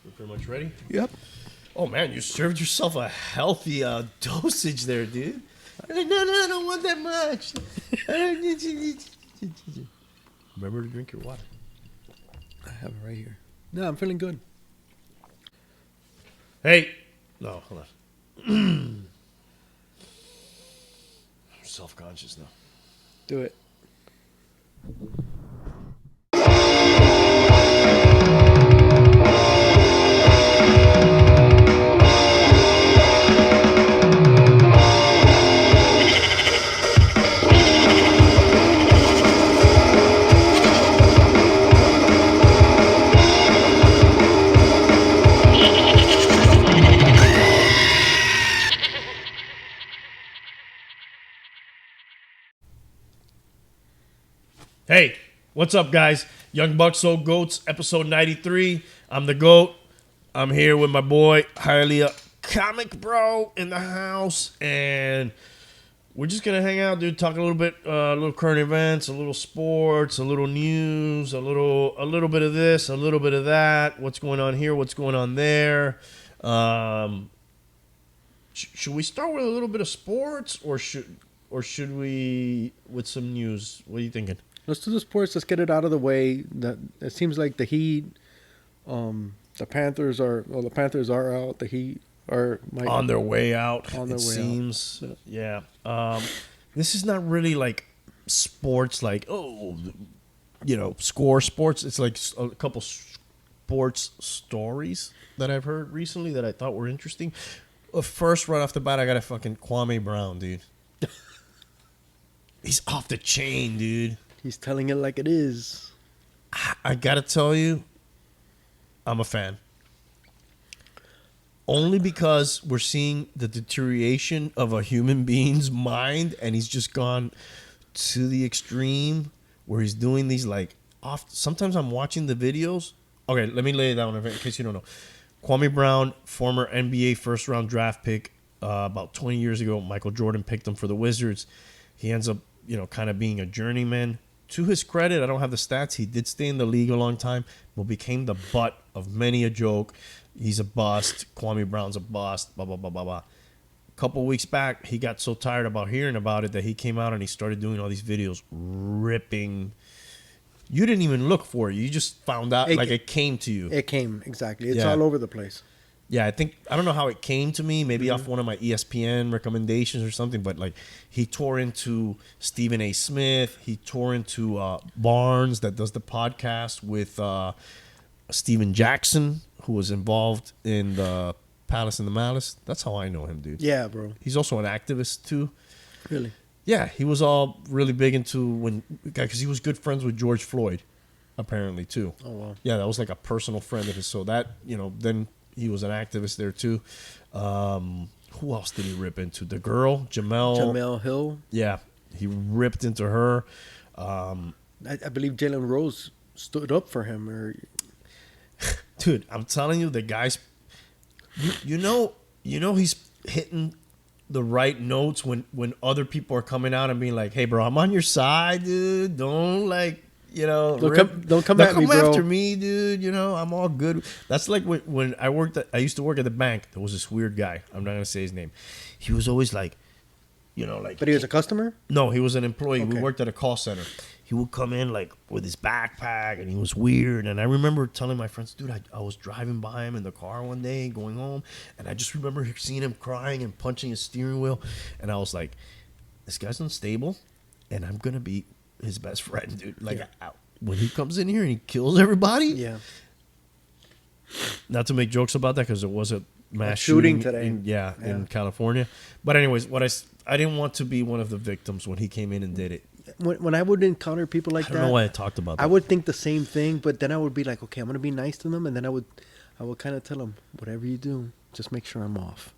We're pretty much ready? Yep. Oh, man, you served yourself a healthy dosage there, dude. I'm like, no, I don't want that much. Remember to drink your water. I have it right here. No, I'm feeling good. Hey. No, hold on. I'm self-conscious now. Do it. Hey, what's up, guys? Young Bucks, Old Goats, episode 93. I'm the GOAT. I'm here with my boy, Hialeah Comic Bro in the house. And we're just going to hang out, dude, talk a little bit, a little current events, a little sports, a little news, a little bit of this, a little bit of that. What's going on here? What's going on there? Should we start with a little bit of sports or should we with some news? What are you thinking? Let's do the sports. Let's get it out of the way. It seems like the Heat, the Panthers are out. The Heat are on their way out. On their way seems. out. Yeah. This is not really like sports, like score sports. It's like a couple sports stories that I've heard recently that I thought were interesting. First, right off the bat, I got a fucking Kwame Brown, dude. He's off the chain, dude. He's telling it like it is. I gotta tell you, I'm a fan. Only because we're seeing the deterioration of a human being's mind, and he's just gone to the extreme where he's doing these like off. Sometimes I'm watching the videos. Okay, let me lay it down in case you don't know. Kwame Brown, former NBA first-round draft pick, about 20 years ago. Michael Jordan picked him for the Wizards. He ends up, kind of being a journeyman. To his credit, I don't have the stats. He did stay in the league a long time, but became the butt of many a joke. He's a bust. Kwame Brown's a bust. Blah, blah, blah, blah, blah. A couple weeks back, he got so tired about hearing about it that he came out and he started doing all these videos ripping. You didn't even look for it. You just found out, it came to you. It came, exactly. It's all over the place. Yeah, I don't know how it came to me, maybe off one of my ESPN recommendations or something, but like he tore into Stephen A. Smith. He tore into Barnes that does the podcast with Steven Jackson, who was involved in the Palace and the Malice. That's how I know him, dude. Yeah, bro. He's also an activist, too. Really? Yeah, he was all really big into because he was good friends with George Floyd, apparently, too. Oh, wow. Yeah, that was like a personal friend of his. So that, then he was an activist there, too. Who else did he rip into? The girl, Jamel Hill. Yeah, he ripped into her. I believe Jalen Rose stood up for him. Dude, I'm telling you, the guy's... You know he's hitting the right notes when other people are coming out and being like, hey, bro, I'm on your side, dude. Don't, don't come after me, dude. I'm all good. That's like when I used to work at the bank. There was this weird guy. I'm not going to say his name. He was always like, But he was a customer? No, he was an employee. Okay. We worked at a call center. He would come in like with his backpack and he was weird. And I remember telling my friends, dude, I was driving by him in the car one day going home. And I just remember seeing him crying and punching his steering wheel. And I was like, this guy's unstable and I'm going to be his best friend, dude. Like, when he comes in here and he kills everybody. Yeah. Not to make jokes about that because it was a mass shooting today. In California. But anyways, I didn't want to be one of the victims when he came in and did it. When I would encounter people like that, I don't know why I talked about that. I would think the same thing, but then I would be like, okay, I'm going to be nice to them. And then I would kind of tell them, whatever you do, just make sure I'm off.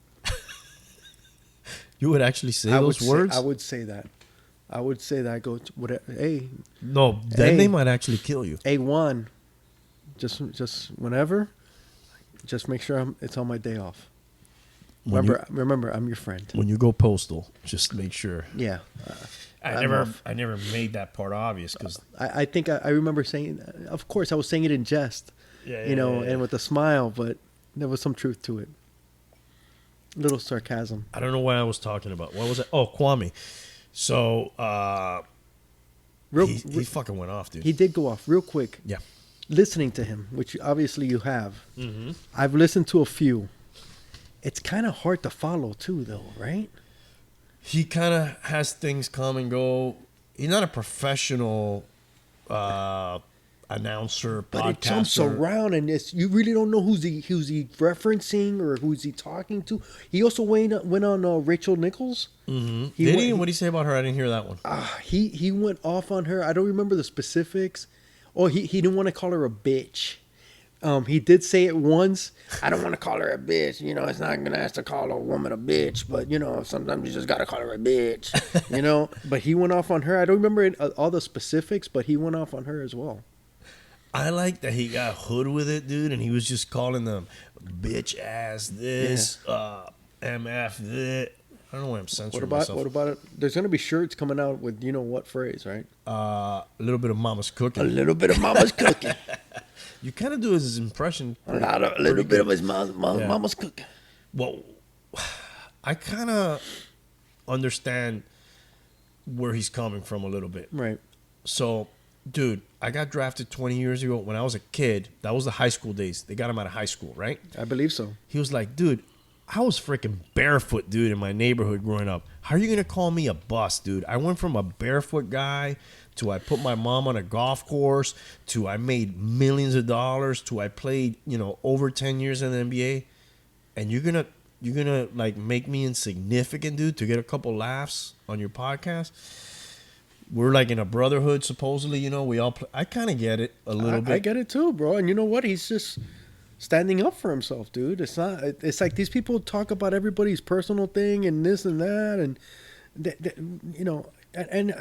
You would actually say those words? I would say that. I go, whatever. Hey. No, then they might actually kill you. Hey, Juan, just whenever, just make sure it's on my day off. Remember, I'm your friend. When you go postal, just make sure. Yeah. I never made that part obvious because I think I remember saying, of course, I was saying it in jest. Yeah, you know, yeah. and with a smile, but there was some truth to it. Little sarcasm. I don't know what I was talking about. What was it? Oh, Kwame. So he fucking went off, dude. He did go off real quick. Yeah. Listening to him, which obviously you have. Mm-hmm. I've listened to a few. It's kind of hard to follow too, though, right? He kind of has things come and go. He's not a professional announcer, But podcaster. it jumps around, and you really don't know who's he referencing or who's he talking to. He also went on Rachel Nichols. Mm-hmm. What did he say about her? I didn't hear that one. He went off on her. I don't remember the specifics. Oh, he didn't want to call her a bitch. He did say it once. I don't want to call her a bitch. You know, it's not gonna ask to call a woman a bitch, but you know, sometimes you just gotta call her a bitch. You know, but he went off on her. I don't remember all the specifics, but he went off on her as well. I like that he got hood with it, dude, and he was just calling them bitch ass this, MF this. I don't know why I'm censoring myself. What about it? There's gonna be shirts coming out with you know what phrase, right? A little bit of mama's cooking. A little bit of mama's cooking. You kind of do his impression. A little bit of his mama's cooking. Well, I kind of understand where he's coming from a little bit. Right. So, dude, I got drafted 20 years ago when I was a kid. That was the high school days. They got him out of high school, right? I believe so. He was like, dude, I was freaking barefoot, dude, in my neighborhood growing up. How are you going to call me a bust, dude? I went from a barefoot guy to I put my mom on a golf course to I made millions of dollars to I played, you know, over 10 years in the NBA. And you're going to like make me insignificant, dude, to get a couple laughs on your podcast? We're like in a brotherhood, supposedly, you know, we all play. I kind of get it a little bit. I get it too, bro. And you know what? He's just standing up for himself, dude. It's like these people talk about everybody's personal thing and this and that. And, you know, and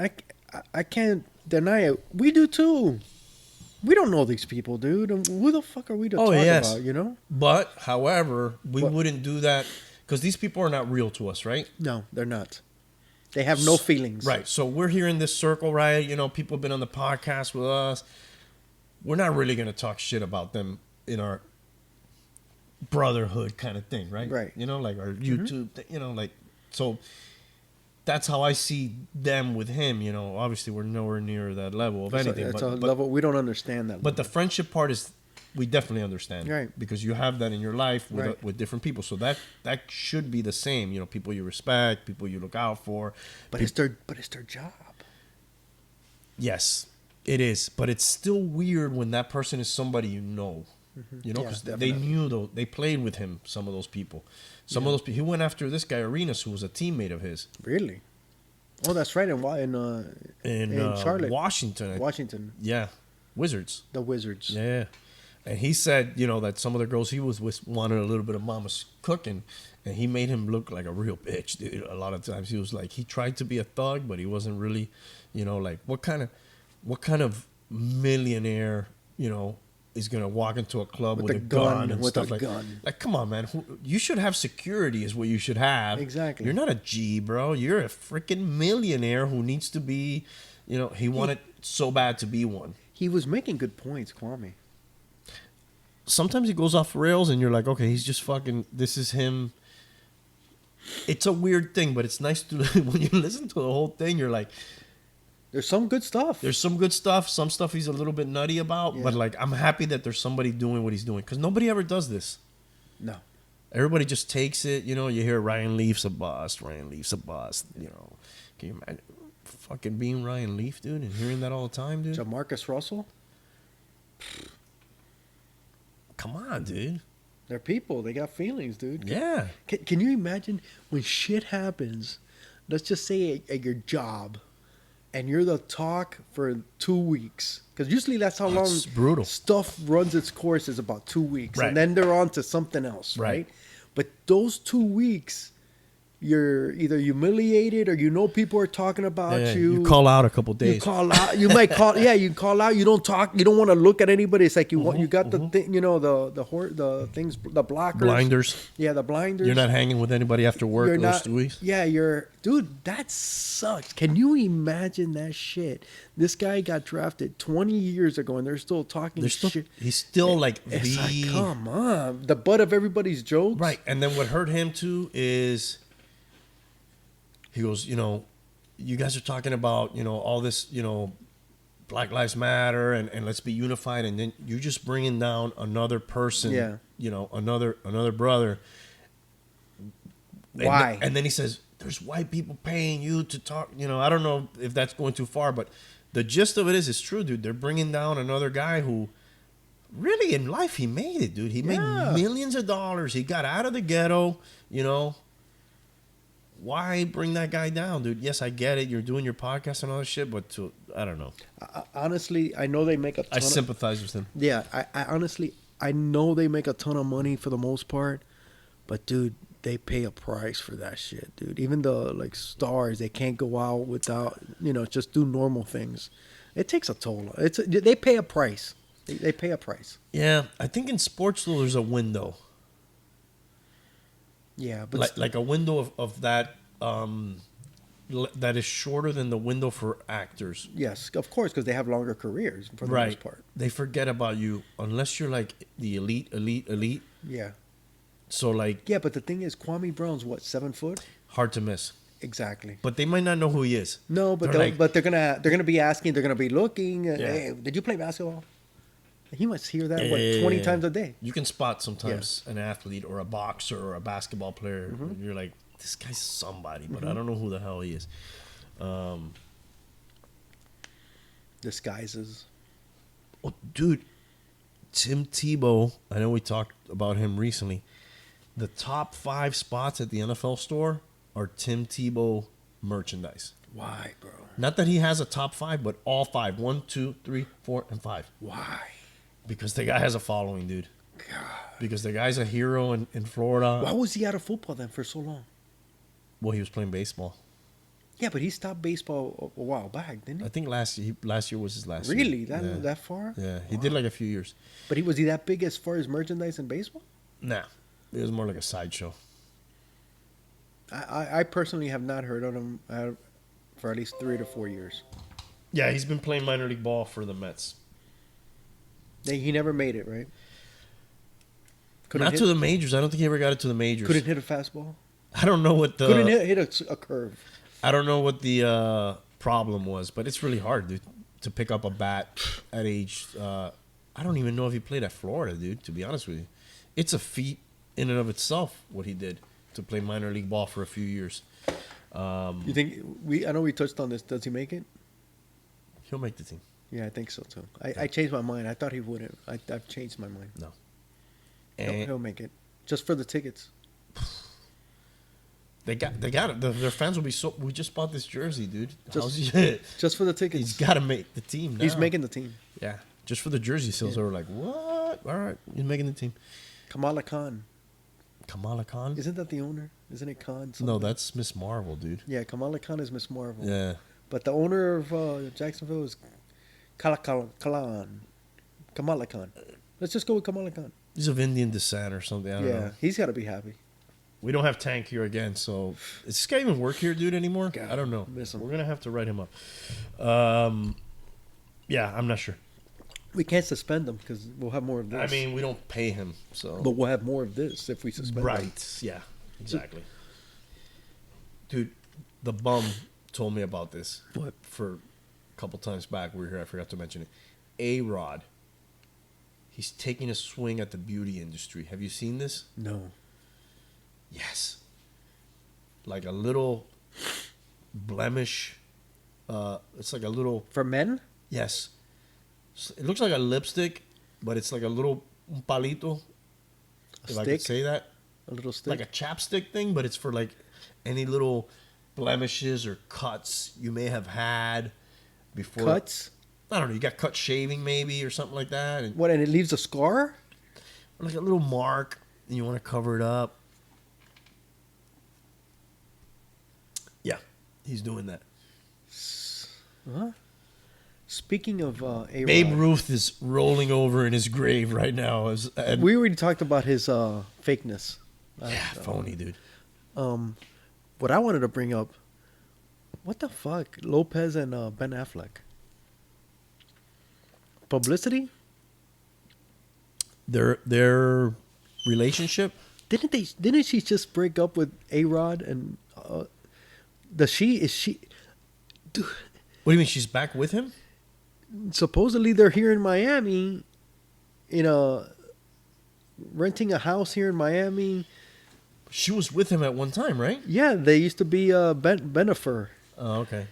I can't deny it. We do too. We don't know these people, dude. And who the fuck are we to talk about, you know? But, however, we wouldn't do that because these people are not real to us, right? No, they're not. They have no feelings. Right. So we're here in this circle, right? You know, people have been on the podcast with us. We're not really going to talk shit about them in our brotherhood kind of thing, right? Right. You know, like our YouTube, you know, like, so that's how I see them with him, you know. Obviously, we're nowhere near that level of anything. It's a level we don't understand that. But the friendship part is, we definitely understand, right? Because you have that in your life with different people, so that should be the same. You know, people you respect, people you look out for. But it's their job. Yes, it is. But it's still weird when that person is somebody you know. Mm-hmm. You know, because they knew though they played with him. Some of those people, some of those people. He went after this guy Arenas, who was a teammate of his. Really? Oh, that's right. In Charlotte, Washington. Yeah, Wizards. The Wizards. Yeah. And he said, you know, that some of the girls he was with wanted a little bit of mama's cooking, and he made him look like a real bitch, dude. A lot of times he was like, he tried to be a thug, but he wasn't really, you know, like what kind of millionaire, you know, is gonna walk into a club with a gun and stuff like that? Like, come on, man, you should have security, is what you should have. Exactly. You're not a G, bro. You're a freaking millionaire who needs to be, you know, he wanted so bad to be one. He was making good points, Kwame. Sometimes he goes off rails and you're like, okay, he's just fucking, this is him. It's a weird thing, but it's nice to, when you listen to the whole thing, you're like, there's some good stuff. There's some good stuff. Some stuff he's a little bit nutty about, but like, I'm happy that there's somebody doing what he's doing, because nobody ever does this. No. Everybody just takes it, you know, you hear Ryan Leaf's a bust, you know. Can you imagine fucking being Ryan Leaf, dude, and hearing that all the time, dude? Jamarcus Russell? Come on, dude. They're people. They got feelings, dude. Yeah. Can you imagine when shit happens, let's just say at your job, and you're the talk for 2 weeks? Because usually that's how long brutal stuff runs its course, is about 2 weeks. Right. And then they're on to something else, right? But those 2 weeks, you're either humiliated or people are talking about you. You call out a couple days. You call out. You might call. Yeah, you call out. You don't talk. You don't want to look at anybody. It's like you want. You got the thing. You know the things. The blockers. Blinders. Yeah, the blinders. You're not hanging with anybody after work. You're those not. 2 weeks. Yeah, dude. That sucks. Can you imagine that shit? This guy got drafted 20 years ago, and they're still talking shit. He's still like it's like, come on, the butt of everybody's jokes. Right, and then what hurt him too is he goes, you guys are talking about, all this, Black Lives Matter and let's be unified, and then you're just bringing down another person, another brother. Why? And then he says, there's white people paying you to talk. I don't know if that's going too far, but the gist of it is, it's true, dude. They're bringing down another guy who really in life, he made it, dude. He made millions of dollars. He got out of the ghetto, Why bring that guy down, dude? Yes, I get it. You're doing your podcast and all that shit, but I don't know. Honestly, I know they make a ton I sympathize with him. Yeah, I honestly, I know they make a ton of money for the most part, but dude, they pay a price for that shit, dude. Even the stars, they can't go out without, just do normal things. It takes a toll. They pay a price. They pay a price. Yeah, I think in sports though, there's a window. Yeah, but like a window of that that is shorter than the window for actors. Yes, of course, because they have longer careers for the most part. They forget about you unless you're like the elite. Yeah. So yeah, but the thing is, Kwame Brown's what, 7 foot? Hard to miss. Exactly. But they might not know who he is. No, but they're gonna be asking. They're gonna be looking. Hey, did you play basketball? He must hear that 20 times a day. You can spot sometimes an athlete or a boxer or a basketball player. Mm-hmm. You're like, this guy's somebody, but I don't know who the hell he is. Disguises. Oh, dude, Tim Tebow. I know we talked about him recently. The top 5 spots at the NFL store are Tim Tebow merchandise. Why, bro? Not that he has a top 5, but all 5. 1, 2, 3, 4, and 5. Why? Because the guy has a following, dude. God. Because the guy's a hero in Florida. Why was he out of football then for so long? Well, he was playing baseball. Yeah, but he stopped baseball a while back, didn't he? I think last year was his last really? year. That far? Yeah, he did like a few years. But was he that big as far as merchandise in baseball? Nah, it was more like a sideshow. I personally have not heard of him for at least 3 to 4 years. Yeah, he's been playing minor league ball for the Mets. He never made it, right? Not to the majors. I don't think he ever got it to the majors. Couldn't hit a fastball? I don't know what the... Couldn't hit a curve. I don't know what the problem was, but it's really hard, dude, to pick up a bat at age... I don't even know if he played at Florida, dude, to be honest with you. It's a feat in and of itself, what he did, to play minor league ball for a few years. You think... I know we touched on this. Does he make it? He'll make the team. Yeah, I think so, too. I changed my mind. I thought he wouldn't. I've changed my mind. No. He'll make it. Just for the tickets. They got it. Their fans will be so... We just bought this jersey, dude. Just for the tickets. He's got to make the team now. He's making the team. Yeah. Just for the jersey sales, they were like, what? All right. He's making the team. Kamala Khan. Kamala Khan? Isn't that the owner? Isn't it Khan? No, that's Miss Marvel, dude. Yeah, Kamala Khan is Miss Marvel. Yeah. But the owner of Jacksonville is Kamala Khan. Let's just go with Kamala Khan. He's of Indian descent or something. I don't know. He's got to be happy. We don't have Tank here again, so does this guy even work here, dude, anymore? God, I don't know. miss him. We're gonna have to write him up. Yeah, I'm not sure. We can't suspend him because we'll have more of this. I mean, we don't pay him, so. But we'll have more of this if we suspend him. Right. Yeah. Exactly. Dude, the bum told me about this. What? For a couple times back, we were here. I forgot to mention it. AROD. He's taking a swing at the beauty industry. Have you seen this? No. Yes. Like a little blemish. It's like a little... For men? Yes. It looks like a lipstick, but it's like a little palito. If I could say that. A little stick? Like a chapstick thing, but it's for like any little blemishes or cuts you may have had before. Cuts? I don't know. You got cut shaving maybe or something like that. And what, and it leaves a scar? like a little mark, and you want to cover it up. He's doing that. Huh? Speaking of A-Rod, Babe Ruth is rolling over in his grave right now. we already talked about his fakeness. Phony, dude. What I wanted to bring up, what the fuck, Lopez and Ben Affleck. Publicity? Their relationship. Didn't she just break up with A-Rod and is she dude, What do you mean? She's back with him? supposedly they're here in Miami, renting a house here in Miami. She was with him at one time, right? Yeah, they used to be Benefer. Oh, okay.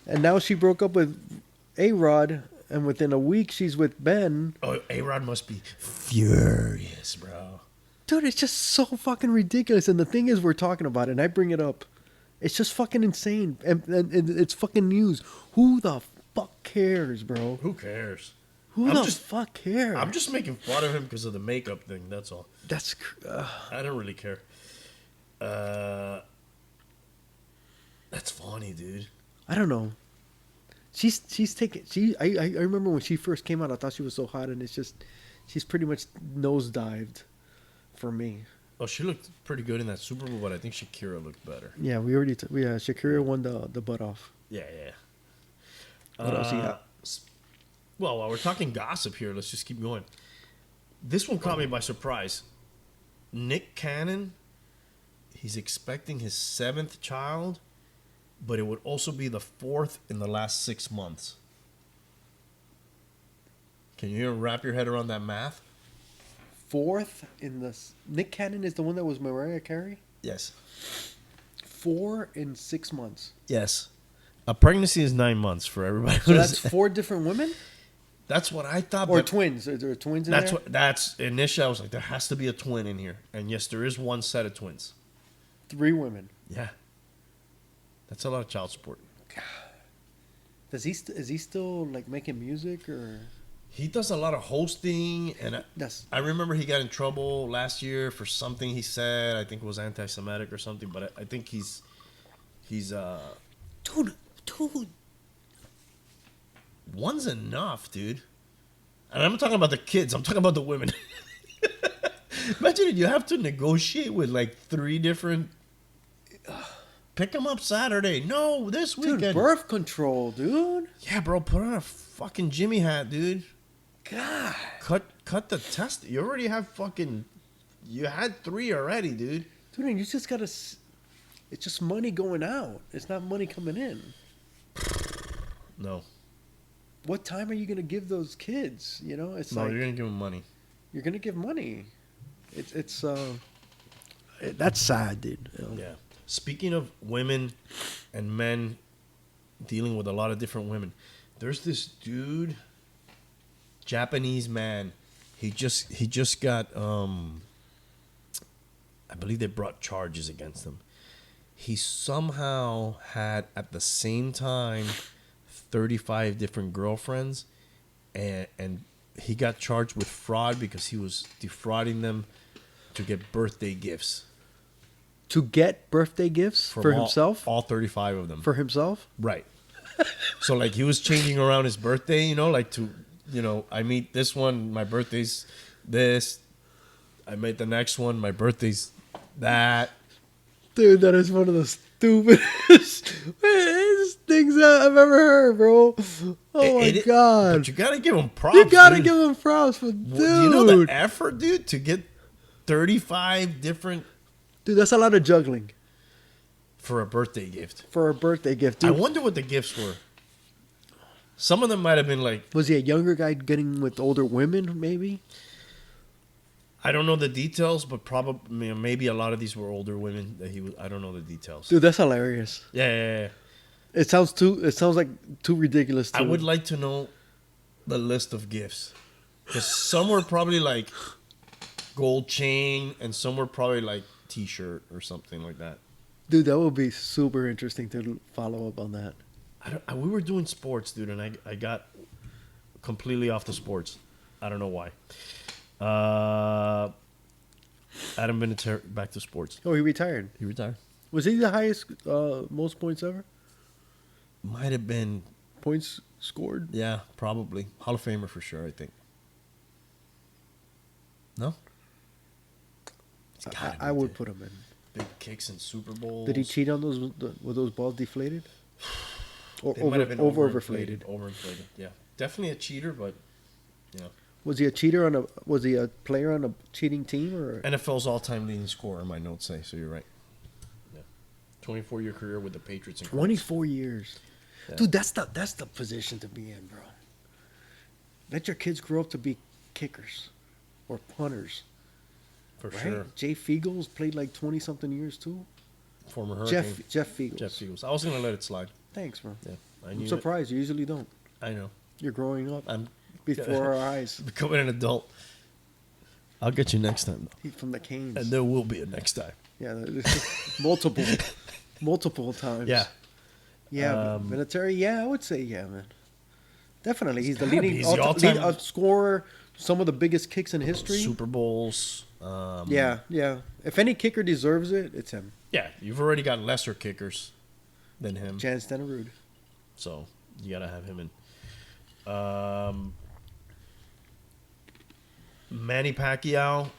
And now she broke up with A-Rod, and within a week she's with Ben. Oh, A-Rod must be furious, bro. Dude, it's just so fucking ridiculous. And the thing is, we're talking about it, and I bring it up. It's just fucking insane. And it's fucking news. Who the fuck cares, bro? Who cares? Who the fuck cares? I'm just making fun of him because of the makeup thing. That's all. I don't really care. That's funny, dude. I don't know. She's taking. I remember when she first came out, I thought she was so hot, and it's just she's pretty much nosedived for me. Oh, she looked pretty good in that Super Bowl, but I think Shakira looked better. Yeah, Shakira won the butt off. Yeah. What else you got? Well, while we're talking gossip here, let's just keep going. This one caught me by surprise. Nick Cannon, he's expecting his 7th child, but it would also be the 4th in the last 6 months. Can you wrap your head around that math? 4th in the Nick Cannon is the one that was Mariah Carey. Yes. 4 in 6 months. Yes. A pregnancy is 9 months for everybody. So that's 4 different women? That's what I thought. Or twins. Are there twins in there? That's initially I was like, there has to be a twin in here. And yes, there is one set of twins. 3 women. Yeah. That's a lot of child support. Is he still like making music or? He does a lot of hosting, and That's I remember he got in trouble last year for something he said. I think it was anti-Semitic or something, but I think he's dude. One's enough, dude. And I'm not talking about the kids. I'm talking about the women. Imagine it, you have to negotiate with like 3 different. Pick them up Saturday. No, this weekend. Dude, birth control, dude. Yeah, bro. Put on a fucking Jimmy hat, dude. God. Cut the test. You already have fucking. You had 3 already, dude. Dude, and you just gotta. It's just money going out. It's not money coming in. No. What time are you gonna give those kids? It's No, like you're gonna give them money. you're gonna give money. That's sad, dude. Yeah. Speaking of women and men dealing with a lot of different women, there's this dude, Japanese man. He just got I believe they brought charges against him. He somehow had at the same time 35 different girlfriends, and he got charged with fraud because he was defrauding them to get birthday gifts. To get birthday gifts for himself? All 35 of them. For himself? Right. So, like, he was changing around his birthday, like to, I meet this one, my birthday's this. I meet the next one, my birthday's that. Dude, that is one of the stupidest things I've ever heard, bro. Oh, my God. But you got to give him props, You got to give him props, dude. Do you know the effort, dude, to get 35 different... Dude, that's a lot of juggling. For a birthday gift. Dude. I wonder what the gifts were. Some of them might have been like... Was he a younger guy getting with older women, maybe? I don't know the details, but probably maybe a lot of these were older women that he was... I don't know the details. Dude, that's hilarious. Yeah. It sounds like too ridiculous. I would like to know the list of gifts. Because some were probably like gold chain, and some were probably like T-shirt or something like that. Dude, that would be super interesting to follow up on that. We were doing sports, dude, and I got completely off the sports. I don't know why. Adam Vinatieri back to sports. Oh, he retired. He retired. Was he the highest, most points ever? Might have been. Points scored. Yeah, probably Hall of Famer for sure. I think. No. I would put him in. Big kicks in Super Bowls. Did he cheat on those? Were those balls deflated? Or They might have been overinflated? Overinflated. Yeah, definitely a cheater, but yeah. Was he a cheater on a? Was he a player on a cheating team or? NFL's all-time leading scorer, my notes say. So you're right. Yeah, 24-year career with the Patriots. 24 years, Yeah. dude. That's the position to be in, bro. Let your kids grow up to be kickers or punters. For right? sure. Jay Fiegels played like 20-something years too. Former Hurricane. Jeff Fiegels. Jeff Fiegels. I was gonna let it slide. Thanks, bro. Yeah, I'm surprised. You usually don't. I know. You're growing up I'm before our eyes. becoming an adult. I'll get you next time, though. He's from the Canes. And there will be a next time. Yeah, multiple times. Yeah. Yeah, military. Yeah, I would say yeah, man. Definitely, he's the gotta be. leading He's the all-time- lead scorer. Some of the biggest kicks in history. Super Bowls. Yeah. If any kicker deserves it, it's him. Yeah, you've already got lesser kickers than him. Jan Stenerud. So you gotta have him in. Manny Pacquiao,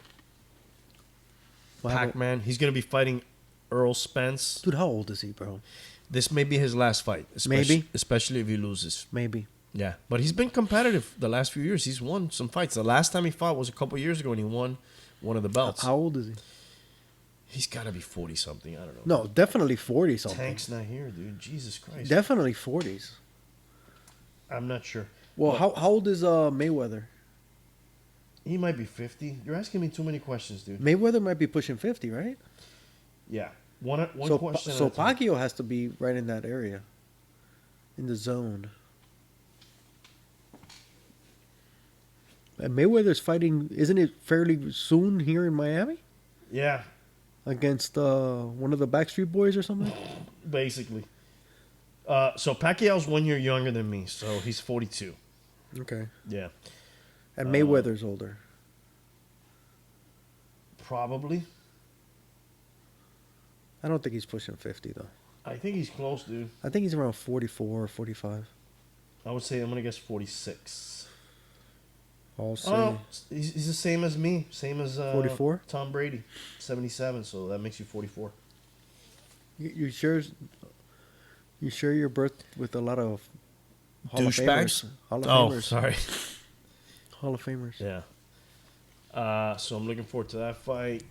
Pac-Man. He's gonna be fighting Earl Spence. Dude, how old is he, bro? This may be his last fight. Especially if he loses. Maybe. Yeah, but he's been competitive the last few years. He's won some fights. The last time he fought was a couple years ago, and he won one of the belts. How old is he? He's got to be 40-something. I don't know. No, definitely 40 something. Tank's not here, dude. Jesus Christ. Definitely 40s. I'm not sure. Well, how old is Mayweather? He might be 50. You're asking me too many questions, dude. Mayweather might be pushing 50, right? Yeah. One So question. so Pacquiao has to be right in that area, in the zone. And Mayweather's fighting, isn't it fairly soon here in Miami? Yeah, Against one of the Backstreet Boys or something? basically. So Pacquiao's 1 year younger than me, so he's 42. Okay. Yeah. And Mayweather's older. Probably. I don't think he's pushing 50, though. I think he's close, dude. I think he's around 44 or 45. I would say I'm going to guess 46. I'll say. Oh, he's the same as me. Same as 44? Tom Brady, 77. So that makes you 44. You sure your birth with a lot of Hall of Douchebags? Famers? Hall of Oh, Famers. sorry. Hall of Famers. Yeah. So I'm looking forward to that fight.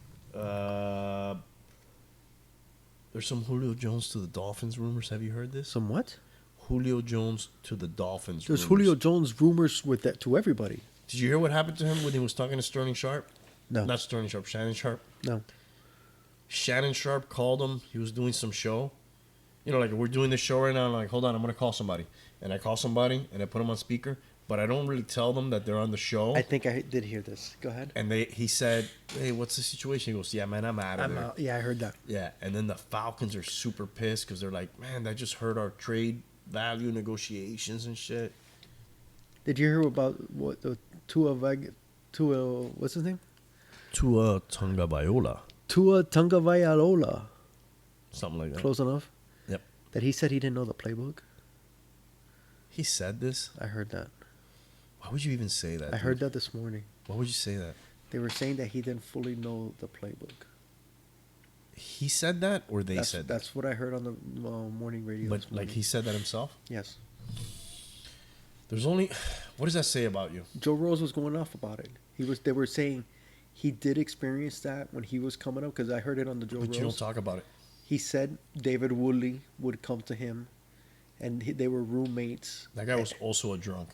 There's some Julio Jones to the Dolphins rumors. Have you heard this? Some what? Julio Jones to the Dolphins There's rumors. Julio Jones rumors with that to everybody. Did you hear what happened to him when he was talking to Sterling Sharp? No. Not Sterling Sharp, Shannon Sharp. No. Shannon Sharp called him. He was doing some show. You know, like we're doing this show right now. I'm like, hold on, I'm going to call somebody. And I call somebody and I put them on speaker. But I don't really tell them that they're on the show. I think I did hear this. Go ahead. And he said, hey, what's the situation? He goes, yeah, man, I'm out of there. Yeah, I heard that. Yeah. And then the Falcons are super pissed because they're like, man, that just hurt our trade value negotiations and shit. Did you hear about what the Tua, what's his name? Tua Tagovailoa. Tua Tagovailoa. Something like that. Close enough? Yep. That he said he didn't know the playbook? He said this? I heard that. Why would you even say that? I heard that this morning. Why would you say that? They were saying that he didn't fully know the playbook. He said that, or they said that? That's what I heard on the morning radio. But this morning. like he said that himself? Yes. There's only. What does that say about you? Joe Rose was going off about it. They were saying he did experience that when he was coming up because I heard it on the Joe Rose. But you don't talk about it. He said David Woodley would come to him, and they were roommates. That guy was also a drunk.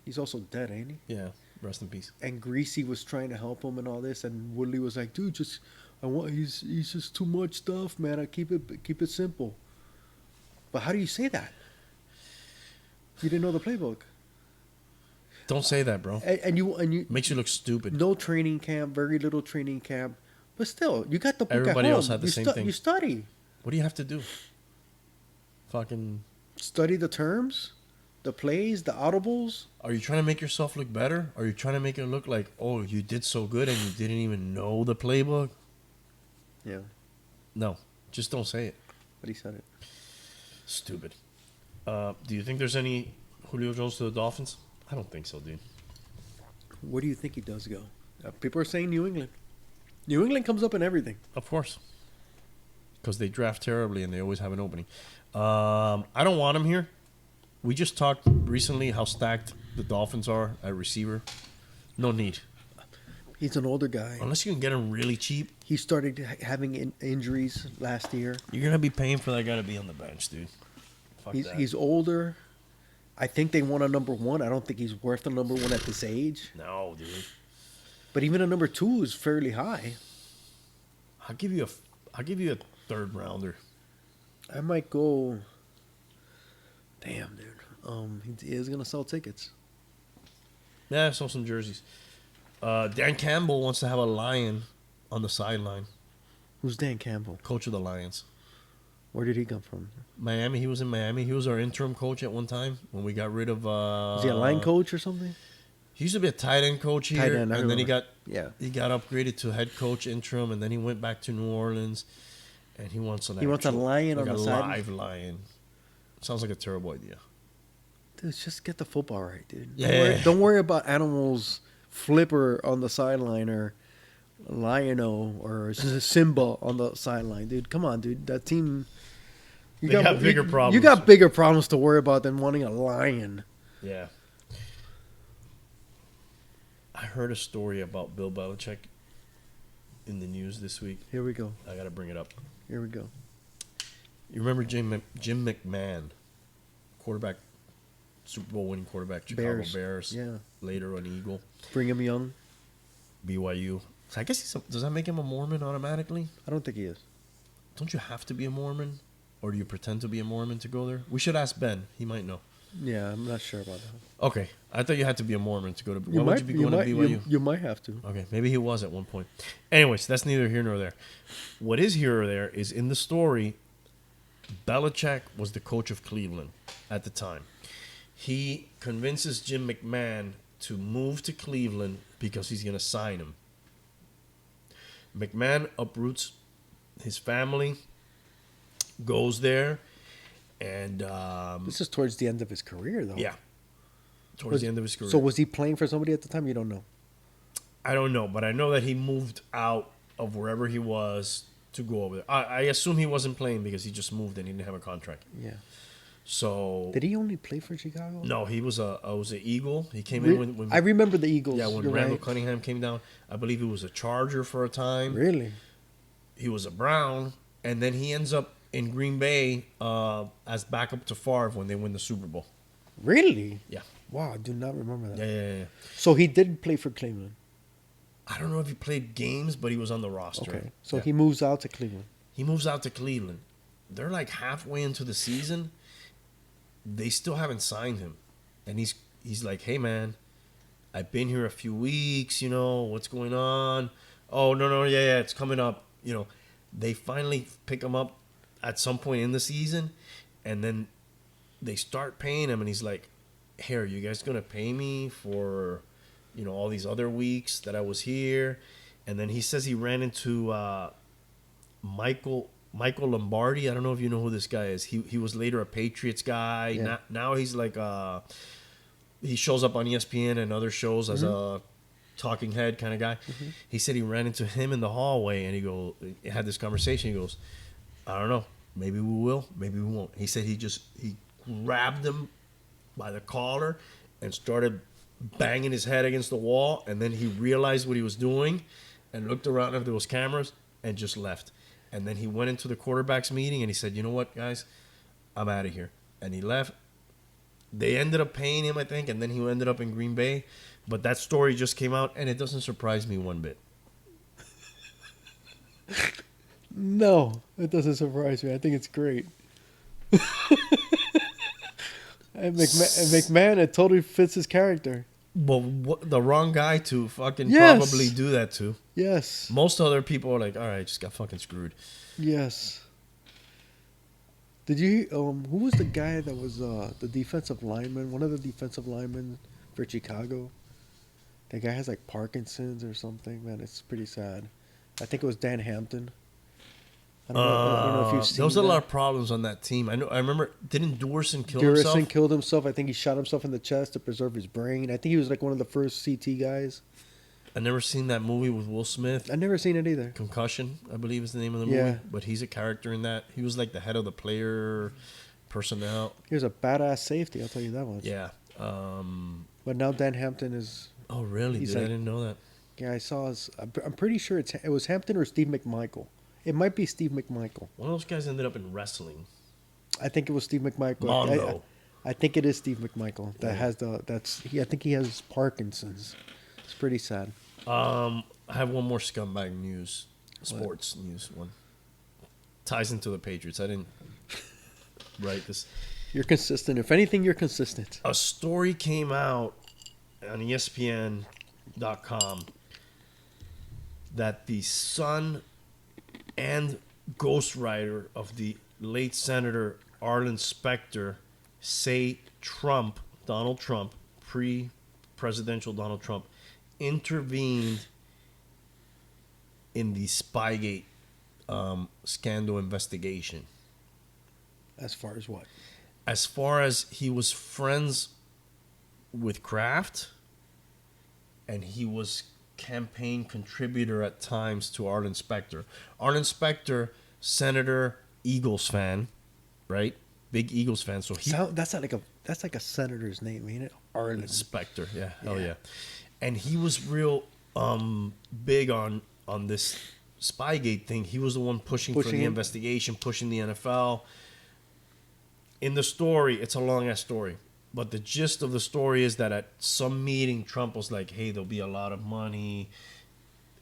He's also dead, ain't he? Yeah. Rest in peace. And Greasy was trying to help him and all this, and Woodley was like, "Dude, he's just too much stuff, man. I keep it simple." But how do you say that? You didn't know the playbook. Don't say that, bro. And you Makes you look stupid. no training camp, very little training camp, but still, you got the book Everybody at home. else had the same thing. You study. What do you have to do? Fucking. Study the terms, the plays, the audibles. Are you trying to make yourself look better? Are you trying to make it look like, oh, you did so good and you didn't even know the playbook? Yeah, No, just don't say it. but he said it. Stupid. Do you think there's any Julio Jones to the Dolphins? I don't think so, dude. Where do you think he does go? People are saying New England. New England comes up in everything. Of course. Because they draft terribly and they always have an opening. I don't want him here. We just talked recently how stacked the Dolphins are at receiver. No need. He's an older guy. Unless you can get him really cheap. He started having injuries last year. You're going to be paying for that guy to be on the bench, dude. Fuck that. He's older. I think they want a number one. I don't think he's worth a number one at this age. No, dude. But even a number two is fairly high. I'll give you a third rounder. I might go. Damn, dude. He is gonna sell tickets. Yeah, I saw some jerseys. Dan Campbell wants to have a lion on the sideline. Who's Dan Campbell? Coach of the Lions. Where did he come from? Miami. He was in Miami. He was our interim coach at one time when we got rid of. Is he a line coach or something? He used to be a tight end coach here, Tight end, and then he got upgraded to head coach interim, and then he went back to New Orleans, and he wants an. He wants a lion on the side. A live lion. Sounds like a terrible idea. Dude, just get the football right, dude. Yeah. Don't worry about animals flipper on the sideline or Lion-O or Simba on the sideline, dude. Come on, dude. That team. They got bigger problems. You got bigger problems to worry about than wanting a lion. Yeah. I heard a story about Bill Belichick in the news this week. Here we go. I got to bring it up. Here we go. You remember Jim McMahon, quarterback, Super Bowl winning quarterback, Chicago Bears. Yeah. Later an Eagle. Brigham Young. BYU. So I guess does that make him a Mormon automatically? I don't think he is. Don't you have to be a Mormon? Or do you pretend to be a Mormon to go there? We should ask Ben. He might know. Yeah, I'm not sure about that. Okay. I thought you had to be a Mormon to go to... Why would you be going to BYU? You might have to. Okay. Maybe he was at one point. Anyways, that's neither here nor there. What is here or there is in the story, Belichick was the coach of Cleveland at the time. He convinces Jim McMahon to move to Cleveland because he's going to sign him. McMahon uproots his family, goes there, and... this is towards the end of his career, though. Yeah. Towards the end of his career. So was he playing for somebody at the time? You don't know. I don't know, but I know that he moved out of wherever he was to go over there. I assume he wasn't playing because he just moved and he didn't have a contract. Yeah. So did he only play for Chicago? No, he was an Eagle. He came in when I remember the Eagles. Yeah, when Randall Cunningham came down. I believe he was a Charger for a time. Really? He was a Brown, and then he ends up in Green Bay as backup to Favre when they win the Super Bowl. Really? Yeah. Wow, I do not remember that. Yeah. So he did play for Cleveland. I don't know if he played games, but he was on the roster. Okay, so he moves out to Cleveland. He moves out to Cleveland. They're like halfway into the season. They still haven't signed him. And he's like, hey, man, I've been here a few weeks, what's going on? Oh, no, yeah, it's coming up. They finally pick him up at some point in the season, and then they start paying him, and he's like, hey, are you guys going to pay me for, all these other weeks that I was here? And then he says he ran into Michael Lombardi. I don't know if you know who this guy is. He was later a Patriots guy. Yeah. Now he's like he shows up on ESPN and other shows as a talking head kind of guy. Mm-hmm. He said he ran into him in the hallway and he had this conversation. He goes, I don't know. Maybe we will. Maybe we won't. He said he grabbed him by the collar and started banging his head against the wall. And then he realized what he was doing and looked around if there was cameras and just left. And then he went into the quarterback's meeting and he said, you know what, guys? I'm out of here. And he left. They ended up paying him, I think, and then he ended up in Green Bay. But that story just came out, and it doesn't surprise me one bit. No, it doesn't surprise me. I think it's great. And McMahon, it totally fits his character. Well, the wrong guy to fucking probably do that to. Yes. Most other people are like, all right, just got fucking screwed. Yes. Did you, who was the guy that was the defensive lineman, one of the defensive linemen for Chicago? That guy has like Parkinson's or something, man. It's pretty sad. I think it was Dan Hampton. I don't know if you've seen there was a that. lot of problems on that team. I remember. Didn't Dorson kill himself? Durison killed himself. I think he shot himself in the chest to preserve his brain. I think he was like one of the first CT guys. I never seen that movie with Will Smith. I've never seen it either. Concussion, I believe is the name of the movie. Yeah. But he's a character in that. He was like the head of the player personnel. He was a badass safety, I'll tell you that much. Yeah. But now Dan Hampton is... Oh, really? He's Dude, I like- didn't know that. Yeah, I saw his... I'm pretty sure it was Hampton or Steve McMichael. It might be Steve McMichael. One of those guys ended up in wrestling. I think it was Steve McMichael. Mondo. I think it is Steve McMichael that Yeah. has the... I think he has Parkinson's. It's pretty sad. I have one more scumbag news, sports news one. Ties into the Patriots. I didn't write this. You're consistent. If anything, you're consistent. A story came out on ESPN.com that the son and ghostwriter of the late Senator Arlen Specter say Donald Trump, pre-presidential Donald Trump, intervened in the Spygate scandal investigation. As far as what? As far as he was friends with Kraft, and he was campaign contributor at times to Arlen Specter. Arlen Specter, Senator, Eagles fan, right? Big Eagles fan. So he That's like a senator's name, ain't it? Arlen. Specter, yeah, Yeah. hell yeah. And he was real big on this Spygate thing. He was the one pushing for Pushing the it. investigation, pushing the NFL. In the story, it's a long ass story, but the gist of the story is that at some meeting, Trump was like, "Hey, there'll be a lot of money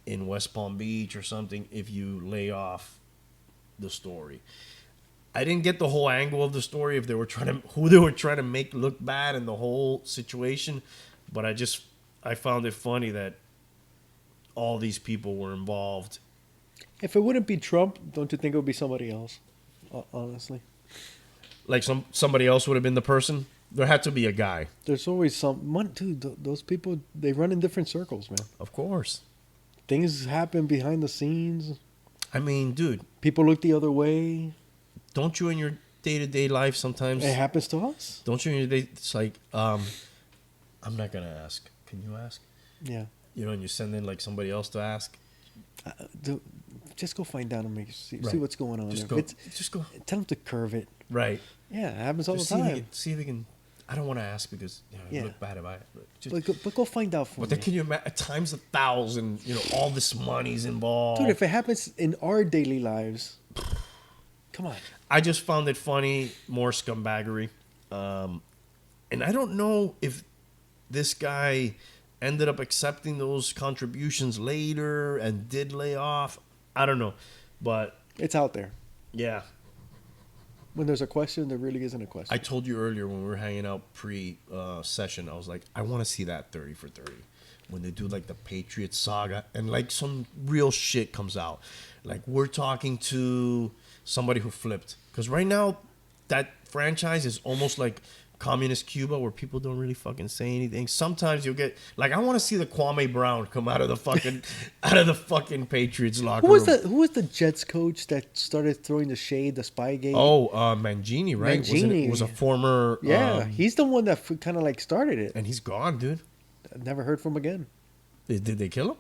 in West Palm Beach or something if you lay off the story." I didn't get the whole angle of the story, if they were who they were trying to make look bad in the whole situation, but I found it funny that all these people were involved. If it wouldn't be Trump, don't you think it would be somebody else? Honestly, Like somebody else would have been the person. There had to be a guy, there's always dude. Those people, they run in different circles, man. of course. Things happen behind the scenes. I mean, dude, People look the other way. don't you in your day-to-day life sometimes? It happens to us. Don't you in your day? It's like, I'm not gonna ask. Can you ask? Yeah. You know, and you send in like somebody else to ask. Just go find out and see Right. what's going on. Just If go. it's- Just go. Tell them to curve it. Right. Yeah, it happens all Just the time. see if he can. I don't want to ask because it Yeah. look bad if I. Just, But go find out for but me. then can you imagine at times 1,000? You know, all this money's involved. Dude, if it happens in our daily lives, come on. I just found it funny, more scumbaggery, and I don't know if this guy ended up accepting those contributions later and did lay off. I don't know, but It's out there. yeah, When there's a question, there really isn't a question. I told you earlier when we were hanging out pre-session, I was like, I want to see that 30 for 30 when they do like the Patriots saga and like some real shit comes out. Like we're talking to somebody who flipped, because right now that franchise is almost like communist Cuba, where people don't really fucking say anything. Sometimes you'll get like, I want to see the Kwame Brown come out of the fucking Patriots locker Who was room. who was the Jets coach that started throwing the shade, the Spygate? Oh, Mangini, right? Mangini. Was a former. Yeah, he's the one that kind of like started it. and he's gone, dude. I've never heard from him again. Did they kill him?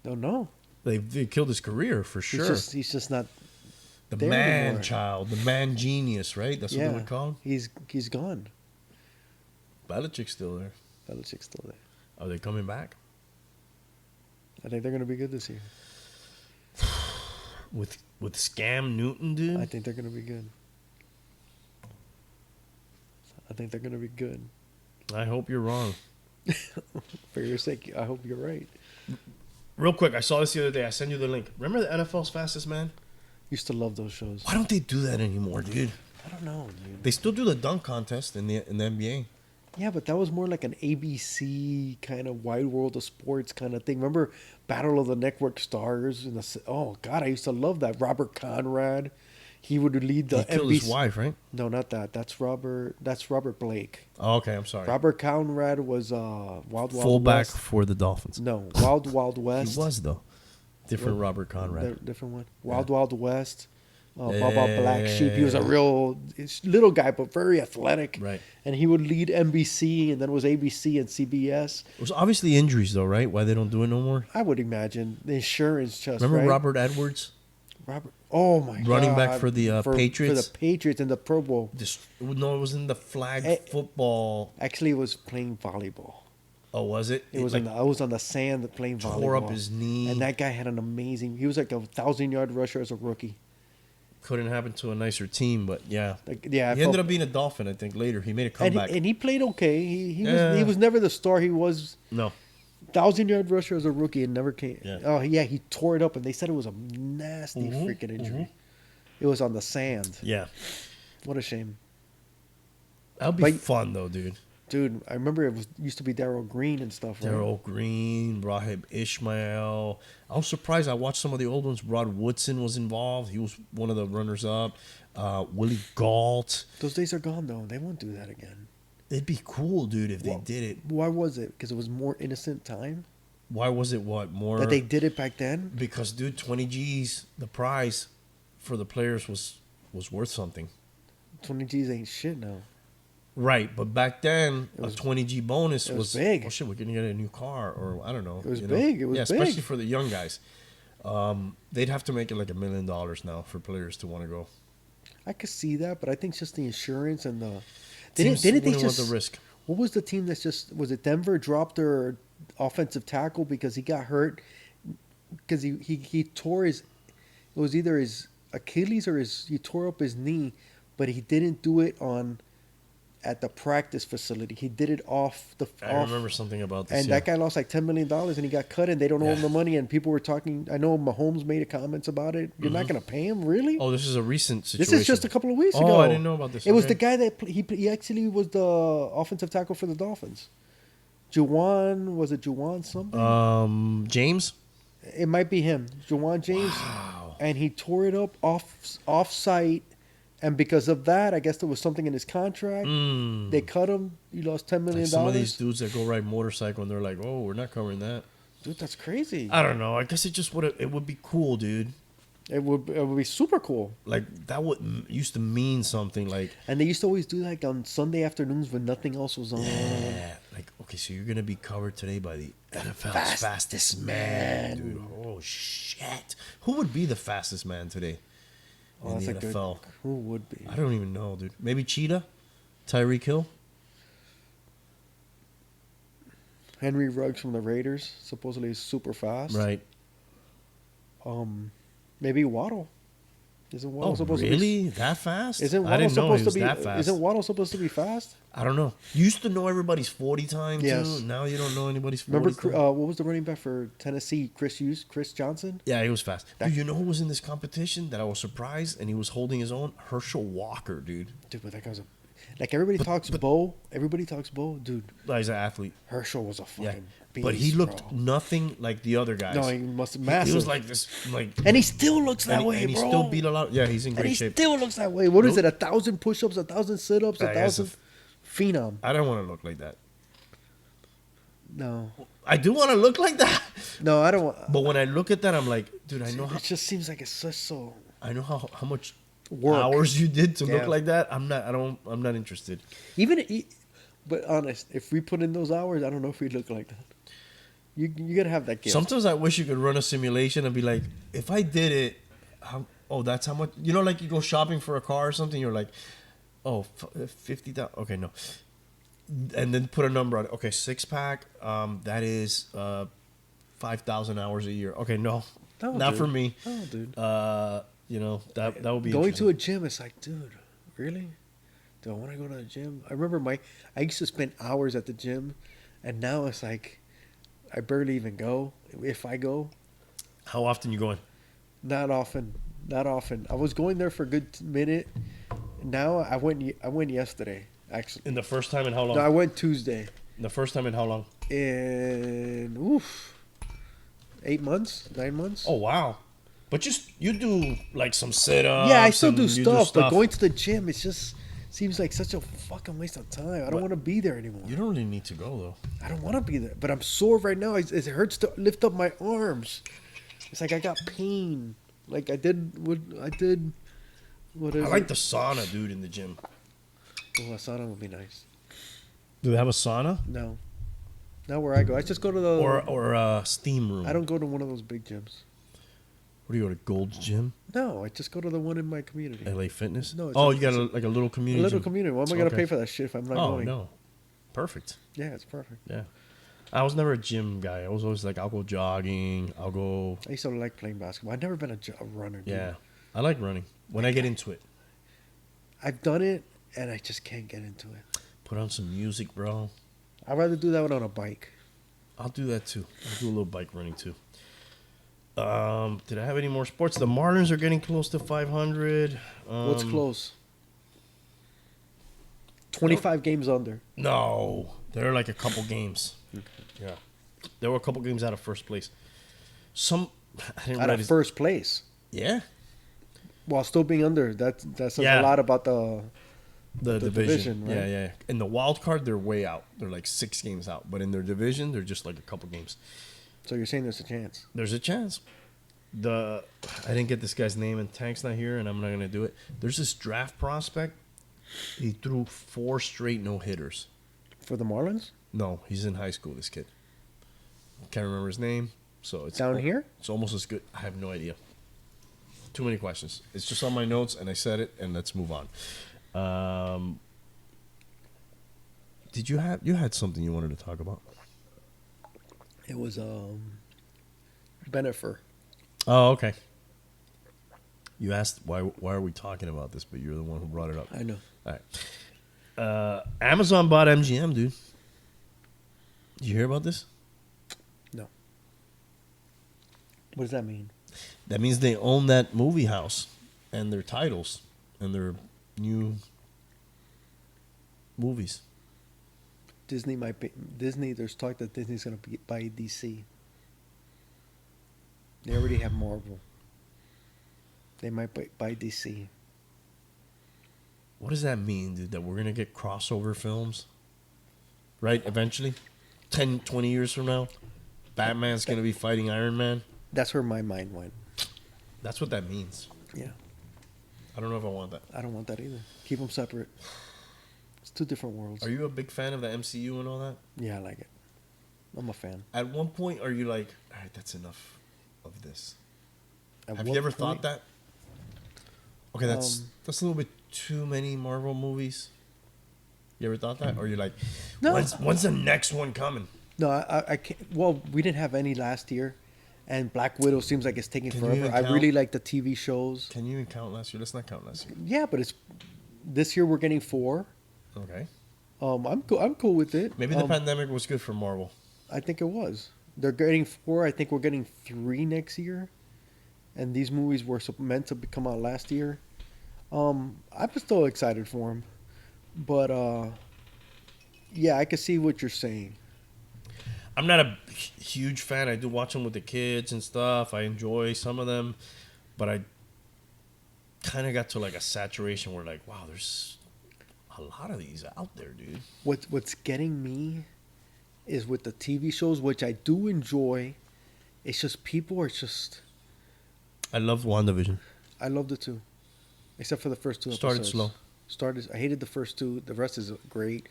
Don't know. They killed his career for sure. He's just not. The there man anymore. child, the man genius, right? That's what they Yeah, would call him. he's gone. Belichick's still there. Belichick's still there. Are they coming back I think they're gonna be good this year. with Scam Newton, dude? I think they're gonna be good. I think they're gonna be good. I hope you're wrong. For your sake, I hope you're right. Real quick, I saw this the other day. I sent you the link. Remember the NFL's Fastest Man? Used to love those shows. Why don't they do that anymore, dude? I don't know, dude. They still do the dunk contest in the NBA. Yeah, but that was more like an ABC kind of wide world of sports kind of thing. Remember Battle of the Network Stars? Oh God, I used to love that. Robert Conrad, he would lead the He killed NBC. his wife, right? No, not that. That's Robert Blake. Oh, okay, I'm sorry. Robert Conrad was Wild Wild Fullback West. for the Dolphins. No, Wild Wild He West. was though. Different Robert Conrad. Different one. Wild Wild West. Baba Black Sheep. He was a real little guy, but very athletic. Right. And he would lead NBC, and then it was ABC and CBS. It was obviously injuries, though, right? Why they don't do it no more? I would imagine the insurance just. Remember right? Robert Edwards? Oh my God! Running back for the Patriots. For the Patriots in the Pro Bowl. No, it was in the flag football. Actually, it was playing volleyball. Oh, was it? I was on the sand playing volleyball. Tore up his knee. And that guy had an amazing. He was like a 1,000-yard rusher as a rookie. Couldn't happen to a nicer team, but yeah. He ended up being a Dolphin, I think, later. He made a comeback. And he played okay. He was never the star he was. No. 1,000-yard rusher as a rookie and never came. Yeah. Oh, yeah, he tore it up, and they said it was a nasty freaking injury. It was on the sand. Yeah. What a shame. That would be fun, though, dude. Dude, I remember it used to be Darryl Green and stuff, right? Darryl Green, Rahib Ishmael. I was surprised. I watched some of the old ones. Rod Woodson was involved. He was one of the runners-up. Willie Galt. Those days are gone, though. They won't do that again. It'd be cool, dude, if they did it. Why was it? Because it was more innocent time? Why was it more? That they did it back then? Because, dude, 20 G's, the prize for the players was worth something. 20 G's ain't shit now. Right, but back then, a 20 G bonus was big. Oh shit, we're gonna get a new car, or I don't know. It was big. It was big. Especially for the young guys. They'd have to make it like $1 million now for players to want to go. I could see that, but I think it's just the insurance and the. Didn't they just want the risk? What was the team that's just was it Denver dropped their offensive tackle because he got hurt because he tore his. It was either his Achilles or he tore up his knee, but he didn't do it at the practice facility. He did it off. I remember something about this. And that guy lost like $10 million and he got cut and they don't owe him the money. And people were talking. I know Mahomes made comments about it. You're not going to pay him? Really? Oh, this is a recent situation. This is just a couple of weeks ago. Oh, I didn't know about this. It was the guy that he actually was the offensive tackle for the Dolphins. Was it Juwan something? James? It might be him. Juwan James. Wow. And he tore it up off-site. And because of that, I guess there was something in his contract. They cut him. He lost $10 million. Like some of these dudes that go ride motorcycle and they're like, "Oh, we're not covering that." Dude, that's crazy. I don't know. I guess it would be cool, dude. It would be super cool. Like that used to mean something. Like, and they used to always do like on Sunday afternoons when nothing else was on. Yeah. Like, okay, so you're gonna be covered today by the NFL's fastest man, dude. Oh shit! Who would be the fastest man today? In the NFL. Who would be? I don't even know, dude. Maybe Cheetah? Tyreek Hill? Henry Ruggs from the Raiders. Supposedly he's super fast. Right. Maybe Waddle. Isn't Waddle supposed really? to be that fast? Isn't Waddle I didn't know he supposed was to be that fast. Isn't Waddle supposed to be fast? I don't know. You used to know everybody's 40 time, Yes. too. Now you don't know anybody's 40 Remember time. what was the running back for Tennessee? Chris Johnson? Yeah, he was fast. Dude, you know who was in this competition that I was surprised and he was holding his own? Herschel Walker, dude. Dude, but that guy was everybody talks Bo. Everybody talks Bo, dude. He's an athlete. Herschel was a fucking beast, but he looked bro. nothing like the other guys. No, he must have massive. He was like this, and he still looks that way, and he bro. still beat a lot. Yeah, he's in great and he shape. still looks that way. What is it? 1,000 push-ups, 1,000 sit-ups, 1,000 phenom. I don't want to look like that. No, I do want to look like that. No, I don't want. But when I look at that, I'm like, dude, I know how. It just seems like it's such so. I know how much work hours you did to look like that. I'm not interested. But honest, if we put in those hours, I don't know if we look like that. You gotta have that gift. Sometimes I wish you could run a simulation and be like, if I did it, that's how much. You know, like you go shopping for a car or something. You're like, 50,000. Okay, no. And then put a number on it. Okay, 6-pack. That is 5,000 hours a year. Okay, no, not for me. Oh, dude. That would be going to a gym. It's like, dude, really? Do I want to go to the gym? I remember I used to spend hours at the gym, and now it's like I barely even go. If I go, how often you going? Not often. I was going there for a good minute. Now I went yesterday. Actually, in the first time in how long? No, I went Tuesday. The first time in how long? In 8 months, 9 months. Oh wow! But you do like some sit-ups. Yeah, I still do stuff, but going to the gym, it's just seems like such a fucking waste of time. I don't want to be there anymore. You don't really need to go though. I don't want to be there, but I'm sore right now. It hurts to lift up my arms. It's like I got pain. Like I did what I did. What is I like it? the sauna, dude, in the gym. Oh, a sauna would be nice. Do they have a sauna No, not where I go. I just go to the. or a steam room? I don't go to one of those big gyms. What do you go to Gold's Gym? No, I just go to the one in my community. LA Fitness? No, it's Oh, a- you got it's like a little A community little gym. community. Why am I gonna Okay. pay for that shit if I'm not Oh, going? no. Perfect. Yeah, it's perfect. Yeah. I was never a gym guy. I was always like, I'll go jogging. I'll go. I used to like playing basketball. I've never been a runner. Dude. Yeah. I like running when I get into it. I've done it, and I just can't get into it. Put on some music, bro. I'd rather do that one on a bike. I'll do that too. I'll do a little bike running too. Did I have any more sports? The Marlins are getting close to 500. What's close? 25 games under. No, they're like a couple games. Yeah, there were a couple games out of first place. I didn't Out write of his- first place. Yeah, While still being under. That says Yeah. a lot about the the division. right? Yeah. In the wild card, they're way out. They're like 6 games out. But in their division, they're just like a couple games. So you're saying there's a chance. There's a chance. I didn't get this guy's name, and Tank's not here, and I'm not gonna do it. There's this draft prospect. He threw 4 straight no hitters. For the Marlins? No, he's in high school. This kid. Can't remember his name. So it's Down here? It's almost as good. I have no idea. Too many questions. It's just on my notes, and I said it, and let's move on. Did you had something you wanted to talk about? It was Benefer. Oh, okay. You asked why are we talking about this, but you're the one who brought it up. I know. All right. Amazon bought MGM, dude. Did you hear about this? No. What does that mean? That means they own that movie house and their titles and their new movies. Disney might be there's talk that Disney's gonna buy DC. They already have Marvel. They might buy DC. What does that mean, dude? That we're going to get crossover films? Right? Eventually? 10, 20 years from now? Batman's going to be fighting Iron Man? That's where my mind went. That's what that means. Yeah. I don't know if I want that. I don't want that either. Keep them separate. It's 2 different worlds. Are you a big fan of the MCU and all that? Yeah, I like it. I'm a fan. At one point, are you like, all right, that's enough of this? At Have what you ever point- thought that? Okay, that's a little bit too many Marvel movies. You ever thought that? Or you're like, No. when's the next one coming? No, I can't. Well, we didn't have any last year, and Black Widow seems like it's taking Can you forever. even I count? really like the TV shows. Can you even count last year? Let's not count last year. Yeah, but it's this year we're getting 4. Okay. I'm cool. I'm cool with it. Maybe the pandemic was good for Marvel. I think it was. They're getting 4. I think we're getting 3 next year, and these movies were meant to come out last year. I'm still excited for them, but yeah, I can see what you're saying. I'm not a huge fan. I do watch them with the kids and stuff. I enjoy some of them, but I kind of got to like a saturation where like, wow, there's a lot of these out there, dude. What's getting me is with the TV shows, which I do enjoy. It's just people are just. I love WandaVision. I loved it too, except for the first 2 Started episodes. slow. I hated the first 2. The rest is great.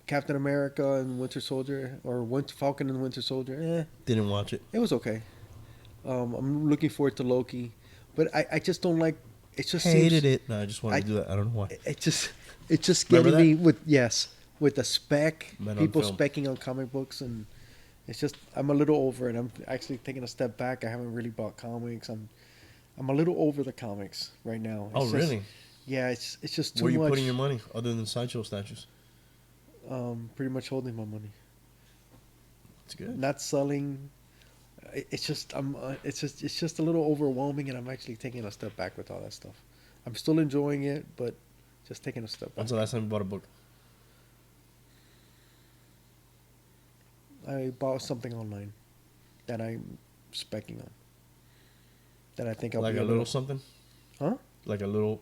Captain America and Winter Soldier, or Falcon and Winter Soldier. Didn't watch it. It was okay. I'm looking forward to Loki, but I just don't like. It just Hated seems, it. No, I just wanted to do that. I don't know why. It just Remember getting that? me with the spec, Men on people film. specking on comic books, and it's just I'm a little over it. I'm actually taking a step back. I haven't really bought comics. I'm a little over the comics right now. Oh, It's just- really? Yeah, it's just too Where are you much. putting your money other than sideshow statues? Pretty much holding my money, It's good. not selling. It's just it's just a little overwhelming, and I'm actually taking a step back with all that stuff. I'm still enjoying it, but just taking a step back. When's the last time you bought a book? I bought something online that I'm specking on. That I think I'll Like be a able little to, something? huh? Like a little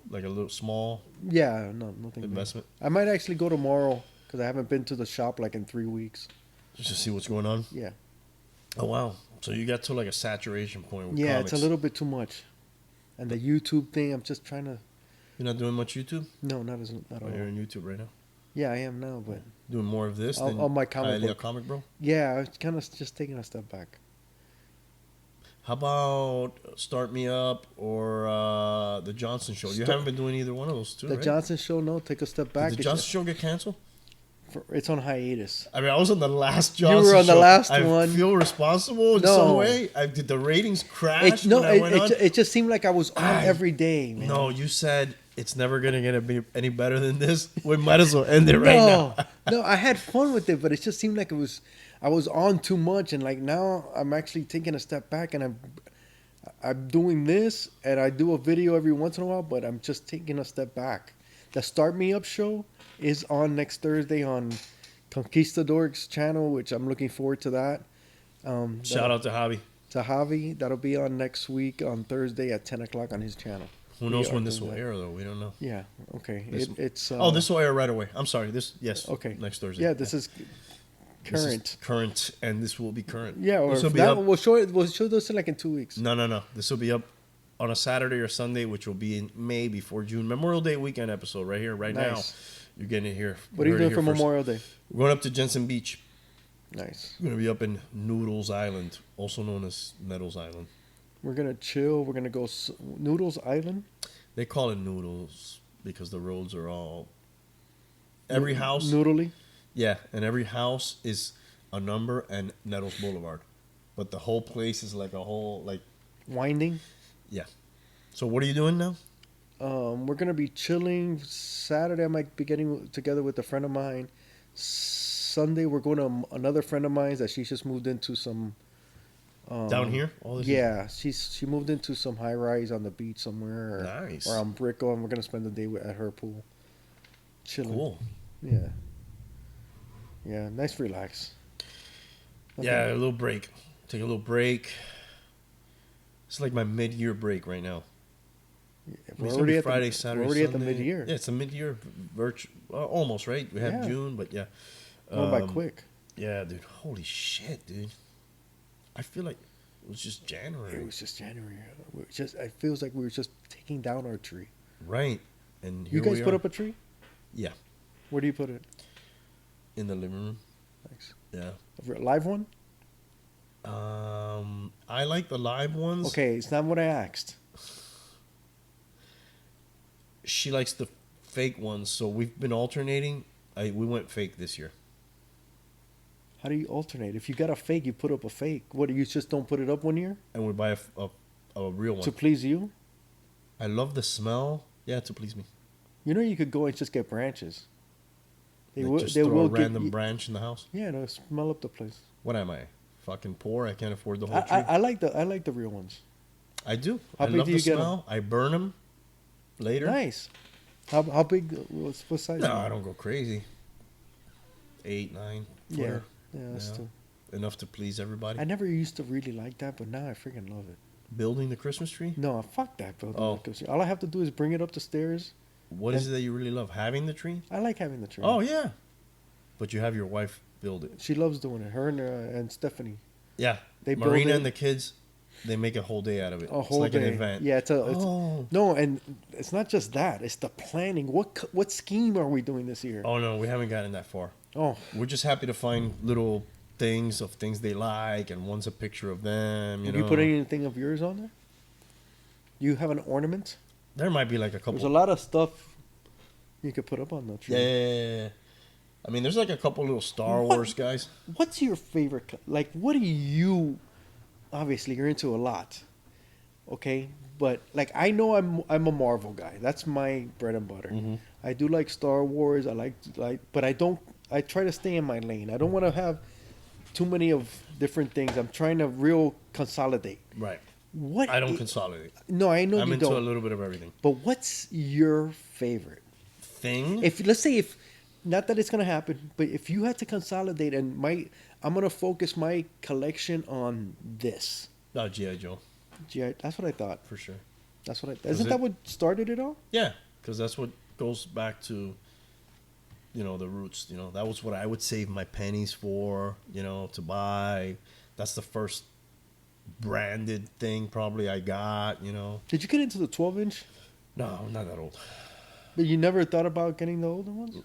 small Yeah, no, nothing. big. investment? I might actually go tomorrow because I haven't been to the shop like in 3 weeks. Just to see what's going on? Yeah, Oh wow! So you got to like a saturation point with Yeah, comics. it's a little bit too much. And the YouTube thing, I'm just trying to. You're not doing much YouTube. No, not at Oh, all. you're on YouTube right now. Yeah, I am now, but Doing more of this than on my comic Hialeah book. Comic Bro. Yeah, I was kind of just taking a step back. How about Start Me Up or the Johnson Show? You haven't been doing either one of those two, The right? Johnson Show, no, take a step back. Did the Johnson Show get canceled? It's on hiatus. I mean, I was on the last Johnson were on the Show. last I one. feel responsible in No. some way. Did the ratings crash when I went on? It just seemed like I was on every day, man. No, you said it's never going to get any better than this. We might as well end it right now. No, I had fun with it, but it just seemed like I was on too much, and like now I'm actually taking a step back, and I'm doing this, and I do a video every once in a while, but I'm just taking a step back. The Start Me Up show is on next Thursday on Conquistador's channel, which I'm looking forward to that. Shout out to Javi. To Javi. That'll be on next week on Thursday at 10 o'clock on his channel. Who knows when this will air, though? We don't know. Yeah, okay. It's this will air right away. I'm sorry. Okay. Next Thursday. Yeah, this is current. This is current, and this will be current. Yeah, or this will if be that, up. we'll show this in like in 2 weeks. No. This will be up on a Saturday or Sunday, which will be in May before June. Memorial Day weekend episode right here, right now. You're getting it here. What are you doing for Memorial Day? We're going up to Jensen Beach. Nice. We're going to be up in Noodles Island, also known as Nettles Island. We're going to chill. We're going to go Noodles Island. They call it Noodles because the roads are all... Every house... Noodly? Yeah, and every house is a number and Nettles Boulevard. But the whole place is like a whole, like... Winding? Yeah. So what are you doing now? We're going to be chilling. Saturday, I might be getting together with a friend of mine. Sunday, we're going to another friend of mine that she just moved into some... Down here? Yeah, she moved into some high rise on the beach somewhere. Nice. Or on Brickell, and we're going to spend the day at her pool. Chilling. Cool. Yeah. Yeah, nice relax. Yeah, a little break. Take a little break. It's like my mid-year break right now. We're It's already gonna be at Friday, the, Saturday, we're already at the Sunday. mid-year. Yeah, it's a mid-year almost, right? We have Yeah. June, but yeah. Going by quick. Yeah, dude. Holy shit, dude. I feel like it was just January. It was just January. It feels like we were just taking down our tree. Right. And here You guys we put are. up a tree? Yeah. Where do you put it? In the living room. Thanks. Yeah. A live one? I like the live ones. Okay, it's not what I asked. She likes the fake ones, so we've been alternating. We went fake this year. How do you alternate? If you got a fake, you put up a fake. What, you just don't put it up one year? And we buy a real one. To please you? I love the smell. Yeah, to please me. You know you could go and just get branches. Just throw a random branch in the house. Yeah, no, smell up the place. What am I? Fucking poor? I can't afford the whole tree. I like the real ones. I do. How I big love do the you get 'em? smell. I burn them later. Nice. How big? What size? No, I don't go crazy. 8, 9 Yeah, footer. yeah, that's Yeah. too. Enough to please everybody. I never used to really like that, but now I freaking love it. Building the Christmas tree? No, fuck that, bro. Oh. All I have to do is bring it up the stairs. What is it that you really love? Having the tree? I like having the tree. Oh, yeah. But you have your wife build it. She loves doing it. Her and Stephanie. Yeah. They build Marina it. and the kids, they make a whole day out of it. A whole it's like day. an event. Yeah, it's Oh. no, and it's not just that. It's the planning. What scheme are we doing this year? Oh, no, we haven't gotten that far. Oh, We're just happy to find little things of things they like, and one's a picture of them. have you put anything of yours on there? You have an ornament? There might be like a couple. There's a lot of stuff you could put up on the tree. Yeah. I mean, there's like a couple little Star Wars guys. What's your favorite? Like, what do you? Obviously, you're into a lot. Okay, but like I know I'm a Marvel guy. That's my bread and butter. Mhm. I do like Star Wars. I like, but I don't. I try to stay in my lane. I don't want to have too many of different things. I'm trying to real consolidate. Right. What? I don't consolidate. No, I know I'm you into don't. a little bit of everything. But what's your favorite? Thing? If let's say if not that it's gonna happen, but if you had to consolidate and I'm gonna focus my collection on this. Oh, G.I. Joe, GI, that's what I thought. for sure. That's what Was isn't it- that what started it all? Yeah, because that's what goes back to, the roots. That was what I would save my pennies for, to buy. That's the first branded thing probably I got, you know. Did you get into the 12-inch? No, I'm not that old. But you never thought about getting the older ones?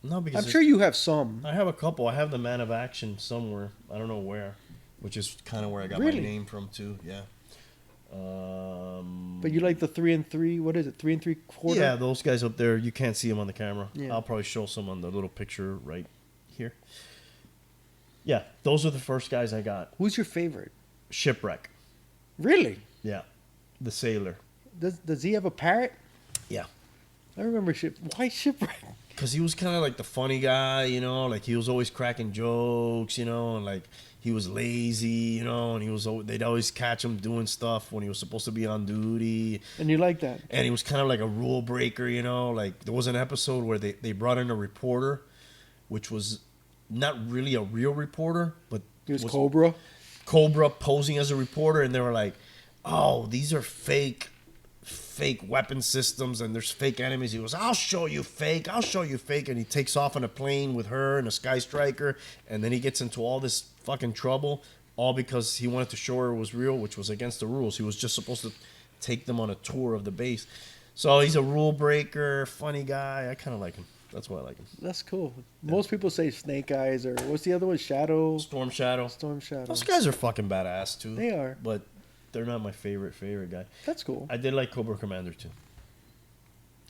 No, because I'm sure you have some. I have a couple. I have the Man of Action somewhere. I don't know where, which is kind of where I got Really? my name from too. Yeah. But you like the 3 and 3? What is it? 3 3/4? Yeah, those guys up there. You can't see them on the camera. Yeah. I'll probably show some on the little picture right here. Yeah, those are the first guys I got. Who's your favorite? Shipwreck. Really? Yeah, the sailor. Does he have a parrot? Yeah. I remember Why Shipwreck? Because he was kind of like the funny guy, you know, like he was always cracking jokes, you know, and like he was lazy, you know, and they'd always catch him doing stuff when he was supposed to be on duty. And you like that? And he was kind of like a rule breaker, you know, like there was an episode where they brought in a reporter, which was not really a real reporter, but He was Cobra? Cobra posing as a reporter, and they were like, oh, these are fake weapon systems and there's fake enemies. He goes, I'll show you fake, and he takes off on a plane with her and a Sky Striker, and then he gets into all this fucking trouble, all because he wanted to show her it was real, which was against the rules. He was just supposed to take them on a tour of the base. So he's a rule breaker, funny guy. I kind of like him. That's why I like him. That's cool. Most people say Snake Eyes, or what's the other one? Shadow? Storm Shadow. Storm Shadow. Those guys are fucking badass too. They are. But they're not my favorite guy. That's cool. I did like Cobra Commander too.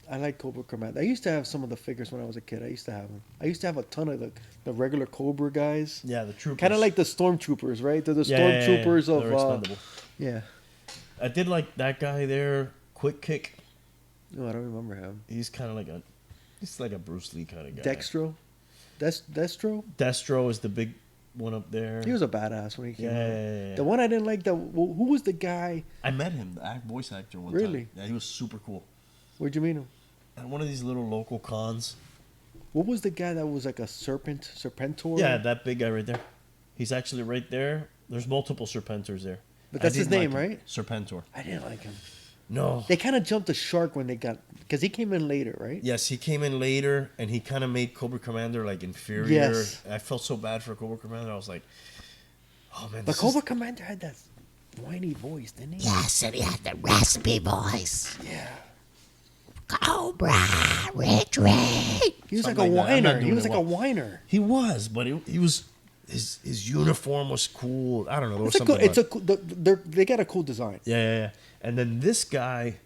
I like Cobra Commander. I used to have some of the figures when I was a kid. I used to have them. I used to have a ton of the regular Cobra guys. Yeah, the troopers. Kind of like the Stormtroopers, right? They're the Stormtroopers They're of... expendable. Yeah. I did like that guy there, Quick Kick. No, I don't remember him. He's kind of like a Bruce Lee kind of guy. Dextro? Destro? Destro is the big one up there. He was a badass when he came out. Yeah. The one I didn't like, who was the guy? I met him, the voice actor one Really? time. Yeah, he was super cool. Where'd you meet him? At one of these little local cons. What was the guy that was like a Serpentor? Yeah, that big guy right there. He's actually right there. There's multiple Serpentors there. But that's his name, him. right? Serpentor. I didn't like him. No. They kind of jumped the shark when they got... Because he came in later, right? Yes, he came in later, and he kind of made Cobra Commander like inferior. Yes. I felt so bad for Cobra Commander. I was like, oh man. But Cobra Commander had that whiny voice, didn't he? Yes, and he had the raspy voice. Yeah. Cobra, retreat. He was like Something a like that. I'm not whiner. He doing was it like a well. whiner. He was, but he was his uniform was cool. I don't know. There was It's a cool, something. it's a cool, they got a cool design. Yeah. And then this guy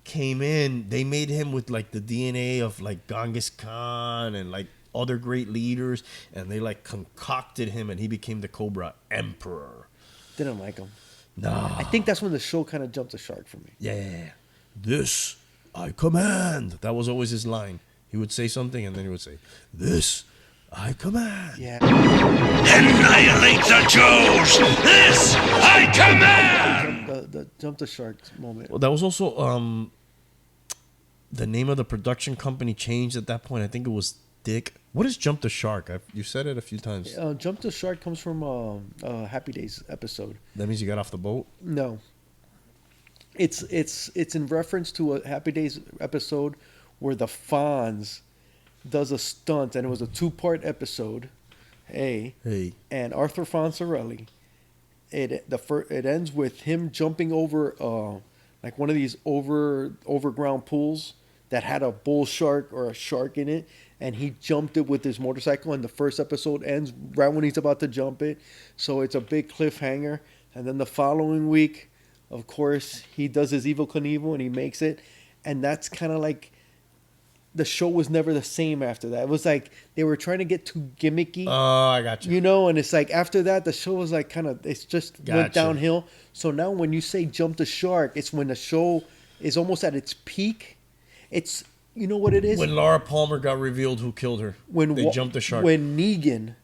came in. They made him with like the DNA of like Genghis Khan and like other great leaders, and they like concocted him, and he became the Cobra Emperor. Didn't like him. Nah. I think that's when the show kind of jumped the shark for me. Yeah. This I command. That was always his line. He would say something, and then he would say, "This I command." Yeah. Annihilate the Jews. This I command. The jump the shark moment. Well, that was also the name of the production company changed at that point. I think it was Dick. What is Jump the Shark? You said it a few times. Jump the shark comes from Happy Days episode. That means you got off the boat? No. It's in reference to a Happy Days episode where the Fonz does a stunt, and it was a 2-part episode. Hey. And Arthur Fonzarelli. It ends with him jumping over like one of these overground pools that had a bull shark or a shark in it, and he jumped it with his motorcycle, and the first episode ends right when he's about to jump it. So it's a big cliffhanger. And then the following week, of course, he does his Evil Knievel and he makes it. And that's kind of like, the show was never the same after that. It was like they were trying to get too gimmicky. Oh, I got you. You know, and it's like after that, the show was like it's just went downhill. So now when you say jump the shark, it's when the show is almost at its peak. It's, you know what it is? When Laura Palmer got revealed who killed her, they jumped the shark. When Negan,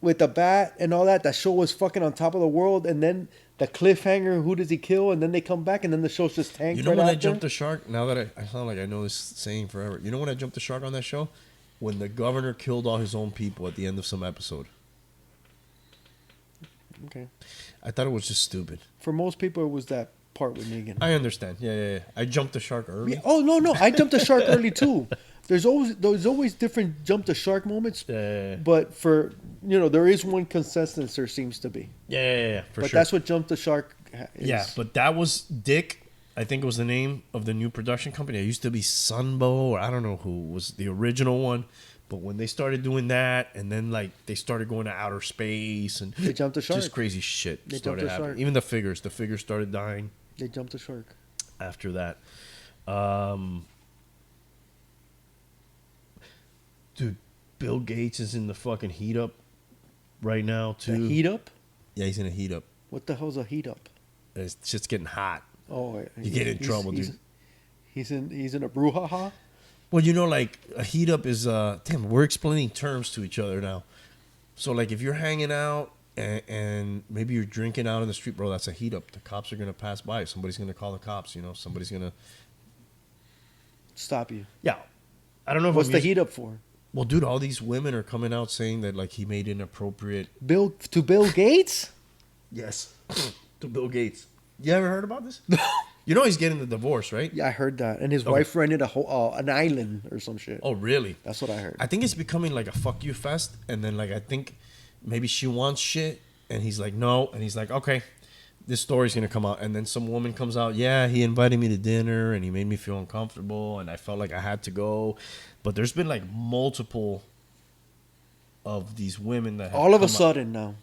with the bat and all that, show was fucking on top of the world, and then the cliffhanger, who does he kill? And then they come back, and then the show's just tanked. You know right when I after? jumped the shark? Now that I sound like I know this saying forever. You know when I jumped the shark on that show? When the governor killed all his own people at the end of some episode. Okay. I thought it was just stupid. For most people, it was that part with Negan. I understand. Yeah. I jumped the shark early. Yeah. Oh, no. I jumped the shark early, too. There's always different jump the shark moments. Yeah. But for there is one consensus there seems to be. Yeah, for But sure. that's what jump the shark is. Yeah, but that was Dick. I think it was the name of the new production company. It used to be Sunbow, or I don't know who was the original one. But when they started doing that, and then like they started going to outer space, and They jumped the shark. just crazy shit They started jumped the happening. shark. Even the figures started dying They jumped the shark. after that. Dude, Bill Gates is in the fucking heat up right now The too. heat up? Yeah, he's in a heat up. What the hell's a heat up? It's just getting hot. Oh, You get in trouble, dude. He's in a brouhaha. Well, like a heat up is damn. We're explaining terms to each other now. So like if you're hanging out and maybe you're drinking out in the street, bro, that's a heat up. The cops are gonna pass by. Somebody's gonna call the cops. Somebody's gonna Stop you. Yeah. I don't know if What's I'm the using- heat up for? Well, dude, all these women are coming out saying that like he made inappropriate. Bill Gates? Yes. To Bill Gates. You ever heard about this? He's getting the divorce, right? Yeah, I heard that. And his Okay. wife rented a whole an island or some shit. Oh, really? That's what I heard. I think it's becoming like a fuck you fest, and then like I think maybe she wants shit, and he's like no, and he's like okay, this story's gonna come out, and then some woman comes out, yeah, he invited me to dinner, and he made me feel uncomfortable, and I felt like I had to go, but there's been like multiple of these women that have All of a come out. sudden now.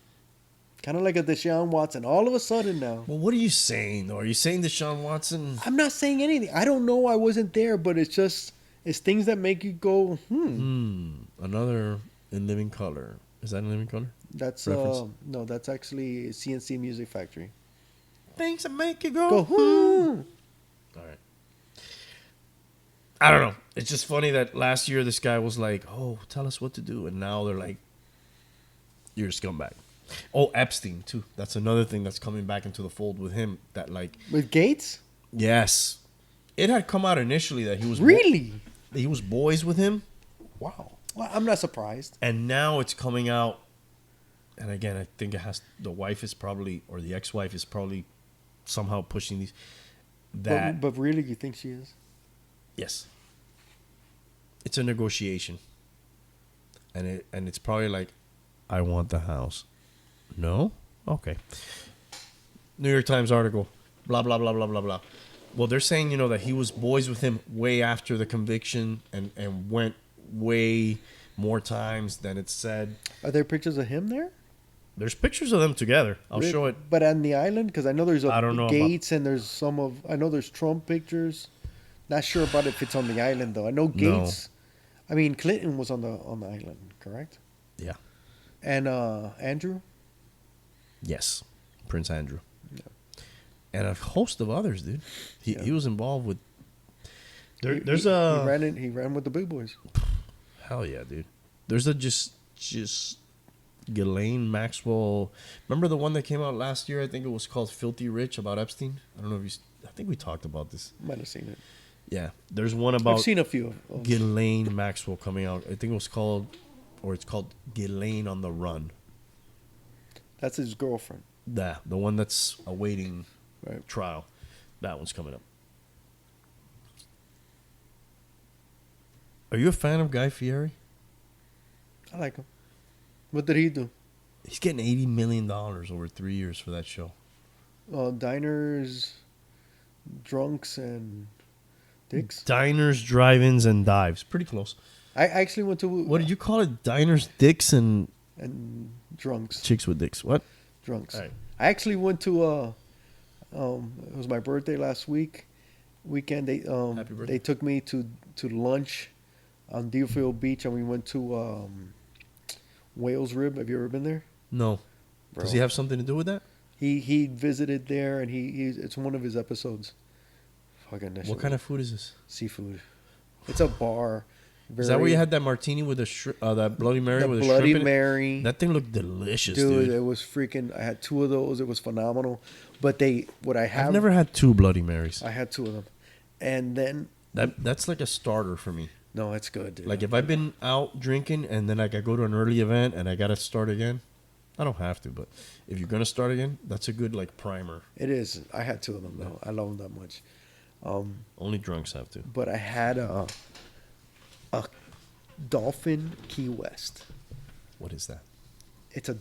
Kind of like a Deshaun Watson. All of a sudden now. Well, what are you saying though? Are you saying Deshaun Watson? I'm not saying anything. I don't know. I wasn't there, but it's things that make you go, Another In Living Color. Is that In Living Color? That's Reference? no, that's actually CNC Music Factory. Things that make you go. Go, All right. I don't know. It's just funny that last year this guy was like, "Oh, tell us what to do," and now they're like, "You're a scumbag." Oh, Epstein too. That's another thing that's coming back into the fold with him. That like, With Gates? yes, it had come out initially that he was Really? that he was boys with him, Wow. Well, I'm not surprised. and now it's coming out. And again, I think it has the wife is probably or the ex-wife is probably somehow pushing these. That But really, you think she is? yes, it's a negotiation, and it's probably like, I want the house. No? Okay. New York Times article. Blah, blah, blah, blah, blah, blah. Well, they're saying, that he was boys with him way after the conviction and went way more times than it said. Are there pictures of him there? There's pictures of them together. I'll Really? show it. But on the island? Because I know there's I don't know Gates and there's I know there's Trump pictures. Not sure about if it's on the island, though. I know Gates. I mean, Clinton was on the island, correct? Yeah. And Andrew? Yes. Prince Andrew. And a host of others, dude. He was involved with... There's he a... He ran with the big boys. Hell yeah, dude. There's a just Ghislaine Maxwell. Remember the one that came out last year? I think it was called Filthy Rich about Epstein. I don't know if you. I think we talked about this. Might have seen it. Yeah, there's one about I've seen a few of Ghislaine Maxwell coming out. I think it's called Ghislaine on the Run. That's his girlfriend. The one that's awaiting Right. trial. That one's coming up. Are you a fan of Guy Fieri? I like him. What did he do? He's getting $80 million over 3 years for that show. Diners, drunks, and dicks. Diners, drive-ins, and dives. Pretty close. I actually went to What did you call it? Diners, dicks, and and drunks. chicks with dicks. What? Drunks. All right. I actually went to it was my birthday last weekend. They Happy birthday. they took me to lunch on Deerfield Beach, and we went to Whale's Rib. Have you ever been there? No. Bro. Does he have something to do with that? He visited there, and it's one of his episodes. Fucking that What shit kind was of food is this? seafood? It's a bar. Is that where you had that martini with that Bloody Mary the with a Bloody shrimp in it? Mary? That thing looked delicious, Dude, dude. it was freaking. I had 2 of those. It was phenomenal. But what I have, I've never had 2 Bloody Marys. I had 2 of them, and then That's like a starter for me. no, it's good, dude. Like if I've been out drinking and then like I go to an early event and I gotta start again, I don't have to, but if you're gonna start again, that's a good like primer. It is. I had 2 of them though. I love them that much. Only drunks have to. But I had a dolphin Key West. What is that? It's a.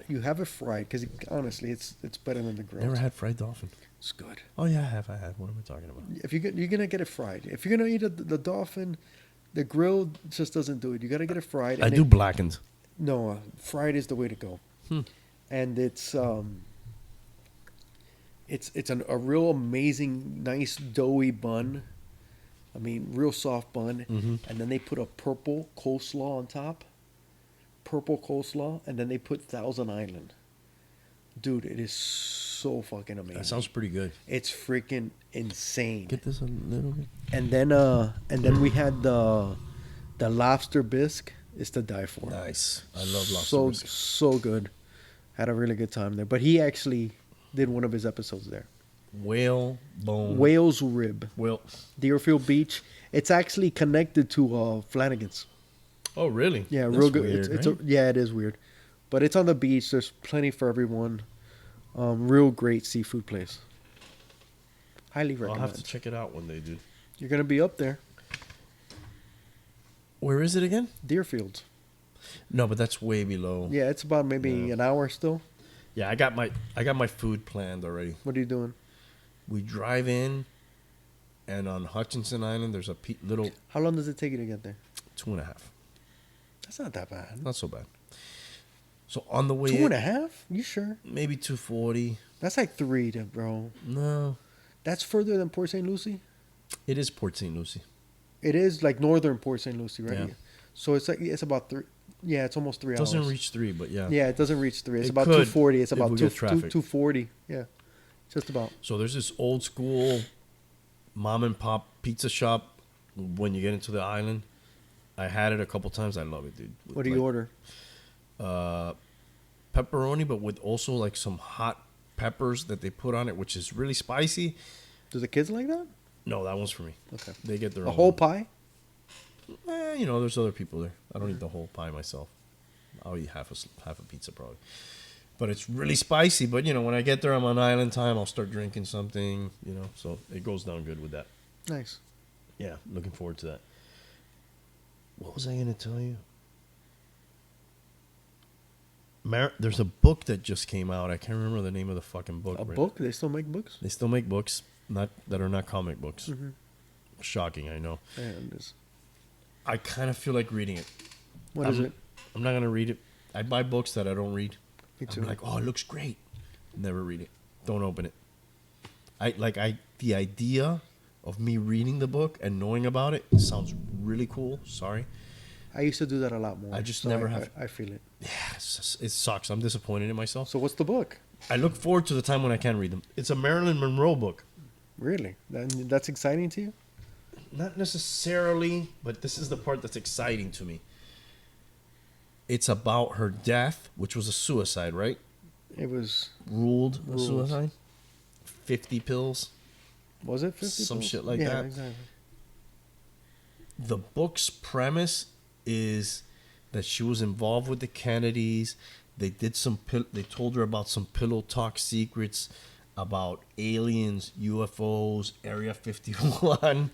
You have it fried because honestly, it's better than the grilled. Never had fried dolphin. It's good. Oh yeah, I have. What am I talking about? If you're gonna get it fried, if you're gonna eat the dolphin, the grilled just doesn't do it. You gotta get it fried. I and do blackened. No, fried is the way to go. And it's a real amazing, nice doughy bun. I mean, real soft bun. And then they put a purple coleslaw on top. Purple coleslaw, and then they put Thousand Island. Dude, it is so fucking amazing. That sounds pretty good. It's freaking insane. Get this a little bit. And then we had the lobster bisque. It's to die for. Nice. I love lobster bisque. So good. Had a really good time there. But he actually did one of his episodes there. Whale bone. Whale's rib. Whale. Deerfield Beach. It's actually connected to Flanagan's. Oh really? Yeah, That's real good. weird, It's right? yeah, it is weird, but it's on the beach. There's plenty for everyone. Real great seafood place. Highly I'll recommend. have to check it out one day, dude. You're gonna be up there, Where is it again? Deerfield. No, but that's way below. Yeah, it's about maybe Yeah. an hour still. Yeah, I got my food planned already. What are you doing? We drive in, and on Hutchinson Island, there's a little How long does it take you to get there? 2.5. That's not that bad. Not so bad. So on the way 2.5? You sure? maybe 240. That's like 3, bro. No, That's further than Port St. Lucie. it is Port St. Lucie. It is like northern Port St. Lucie, right? Yeah. So it's about 3. Yeah, it's almost 3 It hours. doesn't reach 3, but yeah. Yeah, it doesn't reach 3. It's It about could 240. It's if about we 2, get traffic. 240. Yeah, just about. So there's this old school mom and pop pizza shop when you get into the island. I had it a couple times. I love it, dude. What do you order? Pepperoni, but with also like some hot peppers that they put on it, which is really spicy. Do the kids like that? No, that one's for me. Okay. They get their A own. whole pie? There's other people there. I don't eat the whole pie myself. I'll eat half a pizza probably. But it's really spicy. But when I get there, I'm on island time. I'll start drinking something. So it goes down good with that. Nice. Yeah, looking forward to that. What was I going to tell you? There's a book that just came out. I can't remember the name of the fucking book. A book? They still make books? They still make books that are not comic books. Mm-hmm. Shocking, I know. Yeah, it is. I kind of feel like reading it. What is it? I'm not going to read it. I buy books that I don't read. Me too. I'm like, oh, it looks great. Never read it. Don't open it. The idea of me reading the book and knowing about it sounds really cool. Sorry. I used to do that a lot more. I just never have. I feel it. Yeah, it sucks. I'm disappointed in myself. So what's the book? I look forward to the time when I can read them. It's a Marilyn Monroe book. Really? That's exciting to you? Not necessarily, but this is the part that's exciting to me. It's about her death, which was a suicide, right? It was. Ruled a Ruled. suicide. 50 pills. Was it 50? Some pills? shit like yeah, that. Exactly. The book's premise is that she was involved with the Kennedys. They did they told her about some pillow talk secrets about aliens, UFOs, Area 51,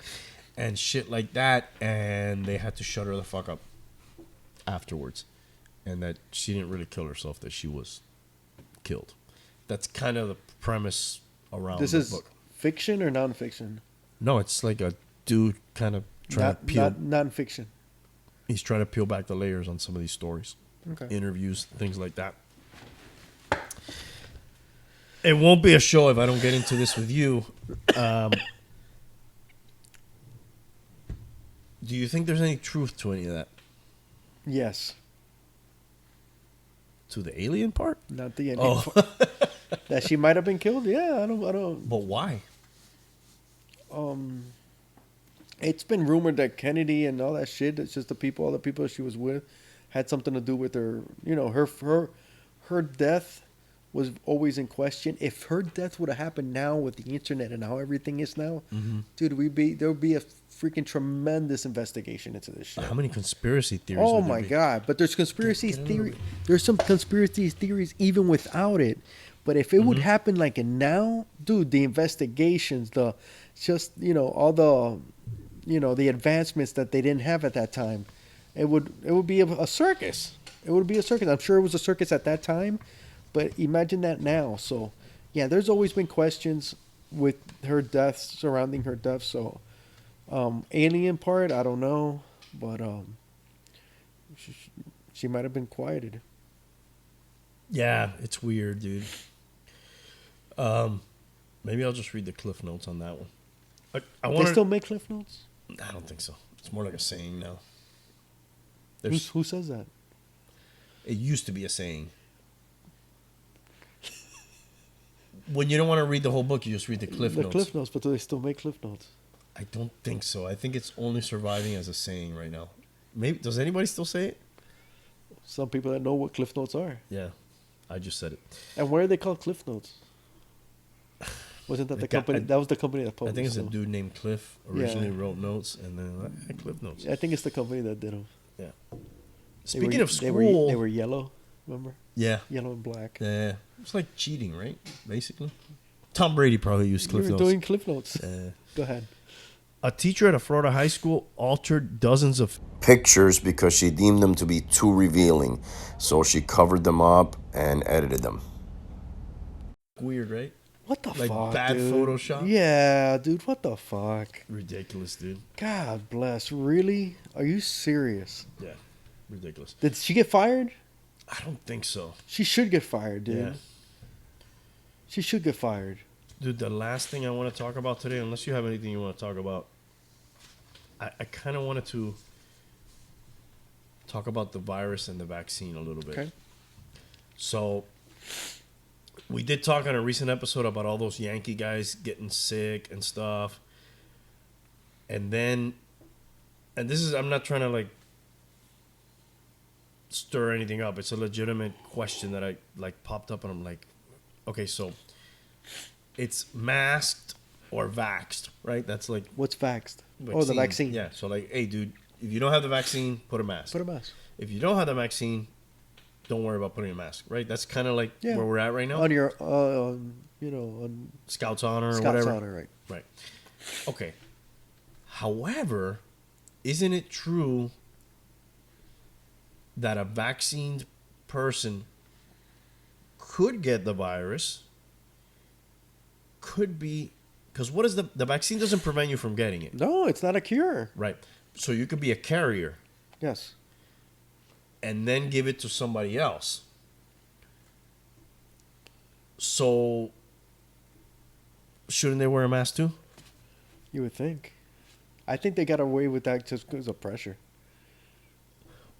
and shit like that. And they had to shut her the fuck up afterwards. And that she didn't really kill herself, that she was killed. That's kind of the premise around This the is book. fiction or nonfiction? No, it's like a dude kind of trying to peel. Not nonfiction. He's trying to peel back the layers on some of these stories. Okay. Interviews, things like that. It won't be a show if I don't get into this with you. Do you think there's any truth to any of that? Yes. To the alien part? Not the ending. Oh. That she might have been killed? Yeah, I don't. But why? It's been rumored that Kennedy and all that shit, it's just all the people she was with, had something to do with her. Her death was always in question. If her death would have happened now with the internet and how everything is now, dude, there would be a freaking tremendous investigation into this shit. How many conspiracy theories? Oh would there my be? god! But there's conspiracy theory. There's some conspiracy theories even without it. But if it would happen like now, dude, the investigations, all the the advancements that they didn't have at that time. It would be a circus. It would be a circus. I'm sure it was a circus at that time, but imagine that now. So, yeah, there's always been questions with her death, surrounding her death. So, alien part, I don't know, but she might have been quieted. Yeah, it's weird, dude. Maybe I'll just read the cliff notes on that one. I They want still make Cliff Notes? I don't think so. It's more like a saying now. Who says that? It used to be a saying. When you don't want to read the whole book, you just read the cliff notes. The Cliff Notes, but do they still make Cliff Notes? I don't think so. I think it's only surviving as a saying right now. Maybe does anybody still say it? Some people that know what Cliff Notes are. Yeah, I just said it. And why are they called Cliff Notes? Wasn't that the company? That was the company that I published think it's a them. dude named Cliff originally wrote notes, and then Cliff Notes. I think it's the company that did them. Yeah. Speaking of they school, were yellow. Remember? yeah, Yellow and black. yeah, it's like cheating, right? Basically, Tom Brady probably used Cliff You were Notes. doing Cliff Notes. Go ahead. A teacher at a Florida high school altered dozens of pictures because she deemed them to be too revealing. So she covered them up and edited them. weird, right? What the Like fuck, bad dude? Photoshop? Yeah, dude. What the fuck? Ridiculous, dude. God bless. Really? Are you serious? Yeah, ridiculous. Did she get fired? I don't think so. She should get fired, dude. Yeah. She should get fired. Dude, the last thing I want to talk about today, unless you have anything you want to talk about, I kind of wanted to talk about the virus and the vaccine a little bit. Okay. So, we did talk on a recent episode about all those Yankee guys getting sick and stuff. And then, and this is, I'm not trying to like stir anything up. It's a legitimate question that I like popped up and I'm like, okay, so it's masked or vaxxed, right? That's like What's vaxxed? Oh, the vaccine. Yeah. So like, hey, dude, if you don't have the vaccine, put a mask. Put a mask. If you don't have the vaccine, don't worry about putting a mask, right? That's kind of like Yeah. where we're at right now. On your, on Scouts honor or Scout's whatever. honor, right? Right. Okay. However, isn't it true that a vaccinated person could get the virus? Could be, because what is the vaccine doesn't prevent you from getting it, No, it's not a cure. right? So you could be a carrier Yes. and then give it to somebody else. So shouldn't they wear a mask too? You would think. I think they got away with that just because of pressure.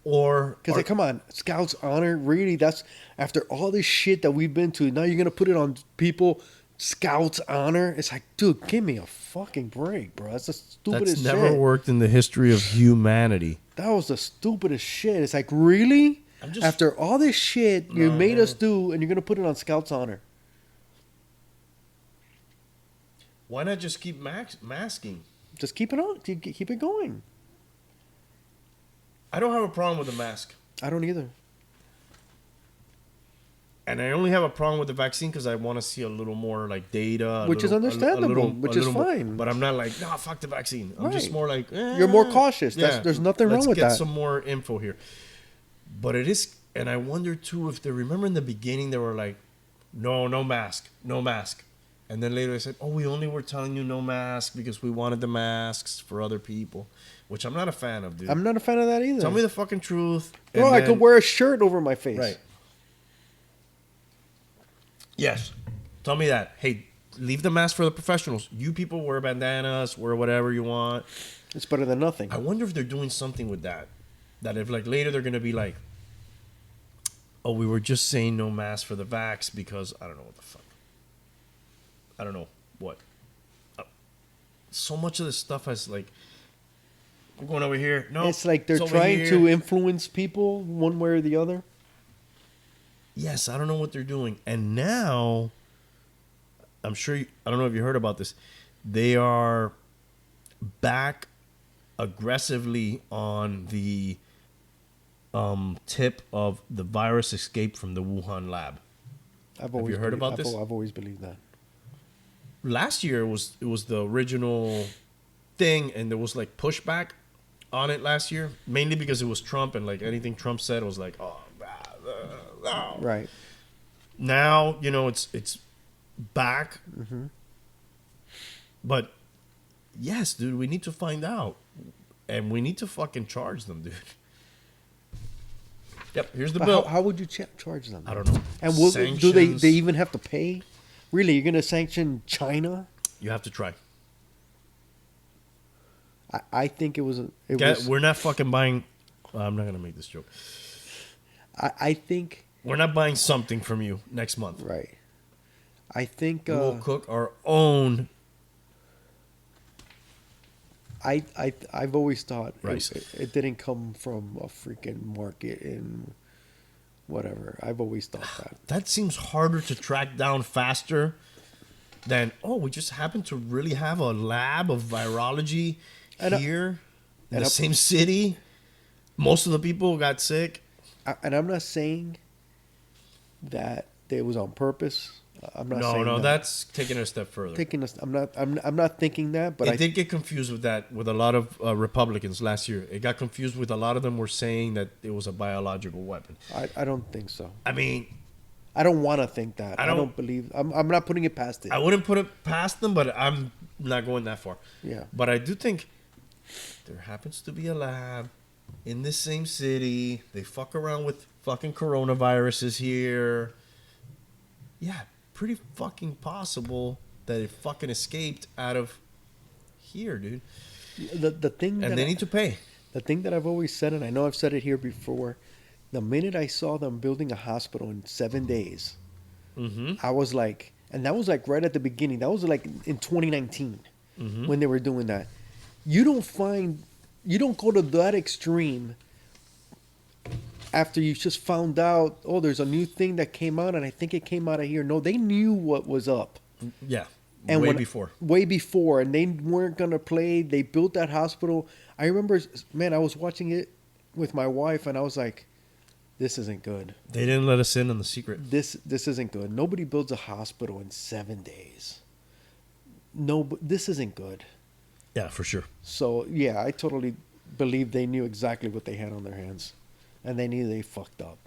Or Because, come on, Scouts honor, really? That's after all this shit that we've been to. Now you're going to put it on people, Scouts honor? It's like, dude, give me a fucking break, bro. That's the stupidest that's never shit. worked in the history of humanity. That was the stupidest shit. It's like, really? After all this shit you made us do, and you're going to put it on Scouts honor? Why not just keep masking? Just keep it on. Keep it going. I don't have a problem with the mask. I don't either. And I only have a problem with the vaccine because I want to see a little more like data. Which is understandable, which is fine. But I'm not like, no, fuck the vaccine. I'm just Right. more like, You're more cautious. There's nothing wrong with Let's get that. some more info here. But it is, and I wonder too if they remember in the beginning they were like, no mask. And then later they said, oh, we only were telling you no mask because we wanted the masks for other people, which I'm not a fan of, dude. I'm not a fan of that either. Tell me the fucking truth. Bro, and I then- could wear a shirt over my face. Right. Yes. Tell me that. Hey, leave the mask for the professionals. You people wear bandanas, wear whatever you want. It's better than nothing. I wonder if they're doing something with that. That if like later they're gonna be like, oh, we were just saying no mask for the vax because I don't know what the fuck. I don't know what. So much of this stuff has like, we're going over here. No, It's like they're over trying here. to influence people one way or the other. Yes, I don't know what they're doing. And now, I'm sure, I don't know if you heard about this. They are back aggressively on the tip of the virus escape from the Wuhan lab. Have you heard about this? I've always believed that. Last year it was the original thing, and there was like pushback on it last year, mainly because it was Trump, and like anything Trump said was like, oh, Right. now it's back. But yes, dude, we need to find out, and we need to fucking charge them, dude. Yep, here's the bill. How would you charge them? I don't know. And do Sanctions. they even have to pay? Really, you're gonna sanction China? You have to try. I think it was. We're not fucking buying. I'm not gonna make this joke. I think We're not buying something from you next month. right. I think We will cook our own I've always thought rice. it didn't come from a freaking market in whatever. I've always thought that. That seems harder to track down faster than, we just happen to really have a lab of virology here in the same city. Most of the people got sick. And I'm not saying that it was on purpose. I'm not saying No, that's taking it a step further. I'm not thinking that, but I did get confused with that with a lot of Republicans last year. It got confused with a lot of them were saying that it was a biological weapon. I don't think so. I mean, I don't want to think that. I I don't- don't believe. I'm not putting it past it. I wouldn't put it past them, but I'm not going that far. Yeah. But I do think there happens to be a lab in the same city. They fuck around with fucking coronaviruses here. Yeah, pretty fucking possible that it fucking escaped out of here, dude. The thing And that they need to pay. the thing that I've always said, and I know I've said it here before, the minute I saw them building a hospital in 7 days, I was like, and that was like right at the beginning. That was like in 2019 when they were doing that. You don't go to that extreme after you just found out, there's a new thing that came out, and I think it came out of here. No, they knew what was up. Yeah, And way before. Way before, and they weren't going to play. They built that hospital. I remember, man, I was watching it with my wife, and I was like, this isn't good. They didn't let us in on the secret. This isn't good. Nobody builds a hospital in 7 days. No, this isn't good. Yeah, for sure. So, yeah, I totally believe they knew exactly what they had on their hands. And they knew they fucked up.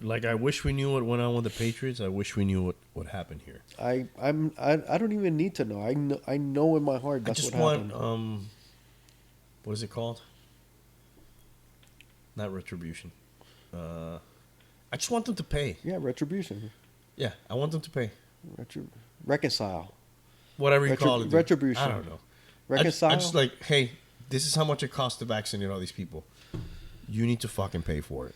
Like, I wish we knew what went on with the Patriots. I wish we knew what happened here. I don't even need to know. I know in my heart that's I just what happened. want, what is it called? Not retribution. I just want them to pay. Yeah, retribution. Yeah, I want them to pay. Reconcile. Whatever you call it. dude. Retribution. I don't know. Reconcile. I just like, hey, this is how much it costs to vaccinate all these people. You need to fucking pay for it.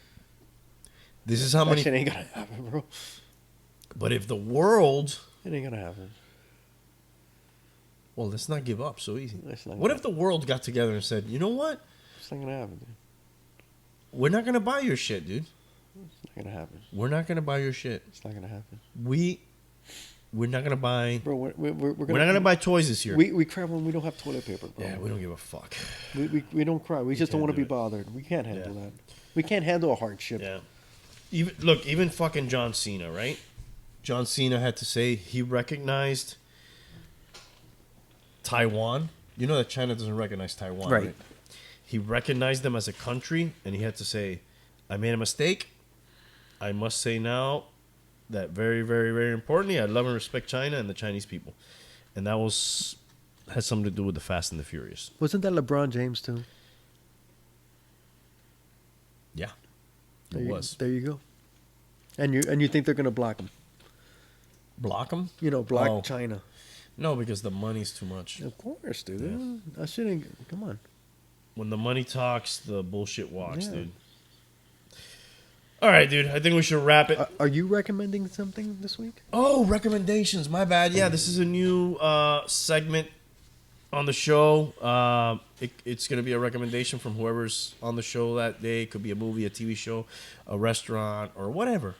This is how that many. shit ain't gonna happen, bro. But if the world, It ain't gonna happen. well, let's not give up so easy. Let's not What give if the world got together and said, you know what? It's not gonna happen, dude. We're not gonna buy your shit, dude. It's not gonna happen. We're not gonna buy your shit. It's not gonna happen. We're not gonna buy. Bro, we're We're not gonna buy toys this year. We cry when we don't have toilet paper, bro. Yeah, we don't give a fuck. We don't cry. We just don't can't want to do be it. bothered. We can't handle Yeah. that. We can't handle a hardship. Yeah. Even fucking John Cena, right? John Cena had to say he recognized Taiwan. You know that China doesn't recognize Taiwan, right? Right. He recognized them as a country, and he had to say, I made a mistake. I must say now that very, very, very importantly, I love and respect China and the Chinese people. And that has something to do with the Fast and the Furious. Wasn't that LeBron James too? Yeah. There It you, was. There you go. And you think they're gonna block him? Block them? You know, block Oh. China. No, because the money's too much. Of course, dude. Yeah. That shit ain't. Come on. When the money talks, the bullshit walks, Yeah. dude. All right, dude. I think we should wrap it. Are you recommending something this week? Oh, recommendations. My bad. Yeah, this is a new segment on the show. It's going to be a recommendation from whoever's on the show that day. It could be a movie, a TV show, a restaurant, or whatever.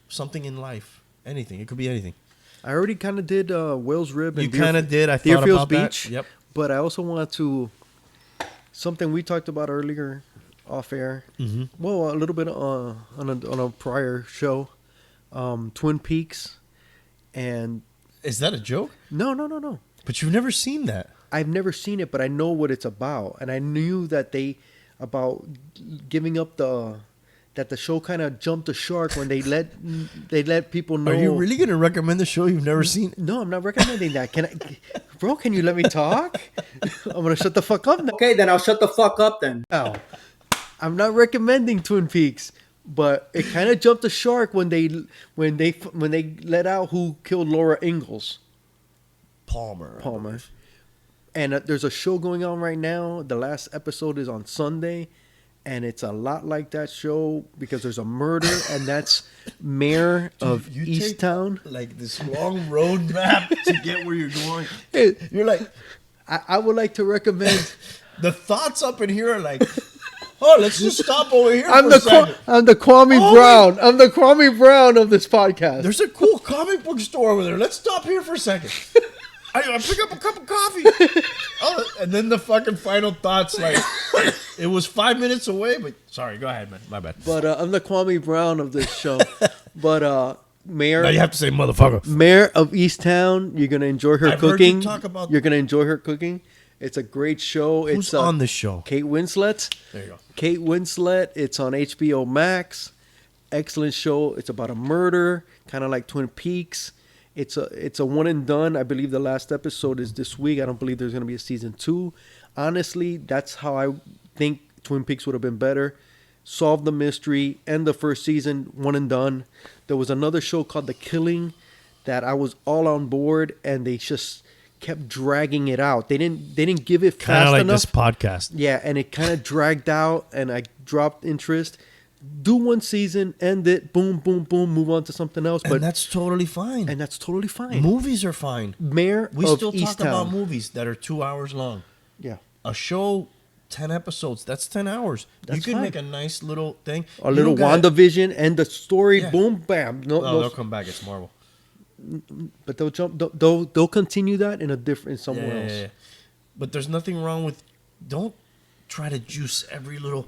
Something in life. Anything. It could be anything. I already kind of did Whale's Rib. And You kind of did. I thought Deerfield's about that. Beach. Yep. But I also want to something we talked about earlier, off air. Mm-hmm. Well, a little bit on a prior show, Twin Peaks, and Is that a joke? no. But you've never seen that. I've never seen it, but I know what it's about, and I knew that about giving up that the show kind of jumped the shark when they let people know. Are you really going to recommend the show you've never seen? No, I'm not recommending that. Bro, can you let me talk? I'm gonna shut the fuck up now. Okay, then I'll shut the fuck up then. Oh, I'm not recommending Twin Peaks, but it kind of jumped the shark when they let out who killed Laura Ingalls Palmer. And there's a show going on right now. The last episode is on Sunday, and it's a lot like that show because there's a murder, and that's Mayor of Easttown. Like this long road map to get where you're going. You're like, I would like to recommend. the thoughts up in here are like, oh, let's just stop over here. I'm the Kwame Brown. I'm the Kwame Brown of this podcast. There's a cool comic book store over there. Let's stop here for a second. I pick up a cup of coffee. Oh, and then the fucking final thoughts, like, it was 5 minutes away, but sorry, go ahead, man. My bad. But I'm the Kwame Brown of this show. But Mayor. Now you have to say motherfucker. Mayor of Easttown. You're gonna enjoy her I've cooking. heard you talk about. You're gonna enjoy her cooking. It's a great show. Who's it's on this show? Kate Winslet. There you go. Kate Winslet. It's on HBO Max. Excellent show. It's about a murder, kind of like Twin Peaks. It's a one and done. I believe the last episode is this week. I don't believe there's going to be a season 2. Honestly, that's how I think Twin Peaks would have been better. Solve the mystery, end the first season, one and done. There was another show called The Killing that I was all on board, and they just kept dragging it out. They didn't give it Kind fast of like enough. this podcast. Yeah, and it kind of dragged out, and I dropped interest. Do one season, end it, boom, boom, boom, move on to something else. And that's totally fine. And that's totally fine. Movies are fine. Mayor We of still talk Easttown. about movies that are 2 hours long. Yeah. A show, 10 episodes, that's 10 hours. That's you can fine. make a nice little thing. A little WandaVision, and the story, Yeah. boom, bam. No, They'll come back. It's Marvel. but they'll jump. They'll continue that in a different somewhere else. Yeah. But there's nothing wrong with. Don't try to juice every little.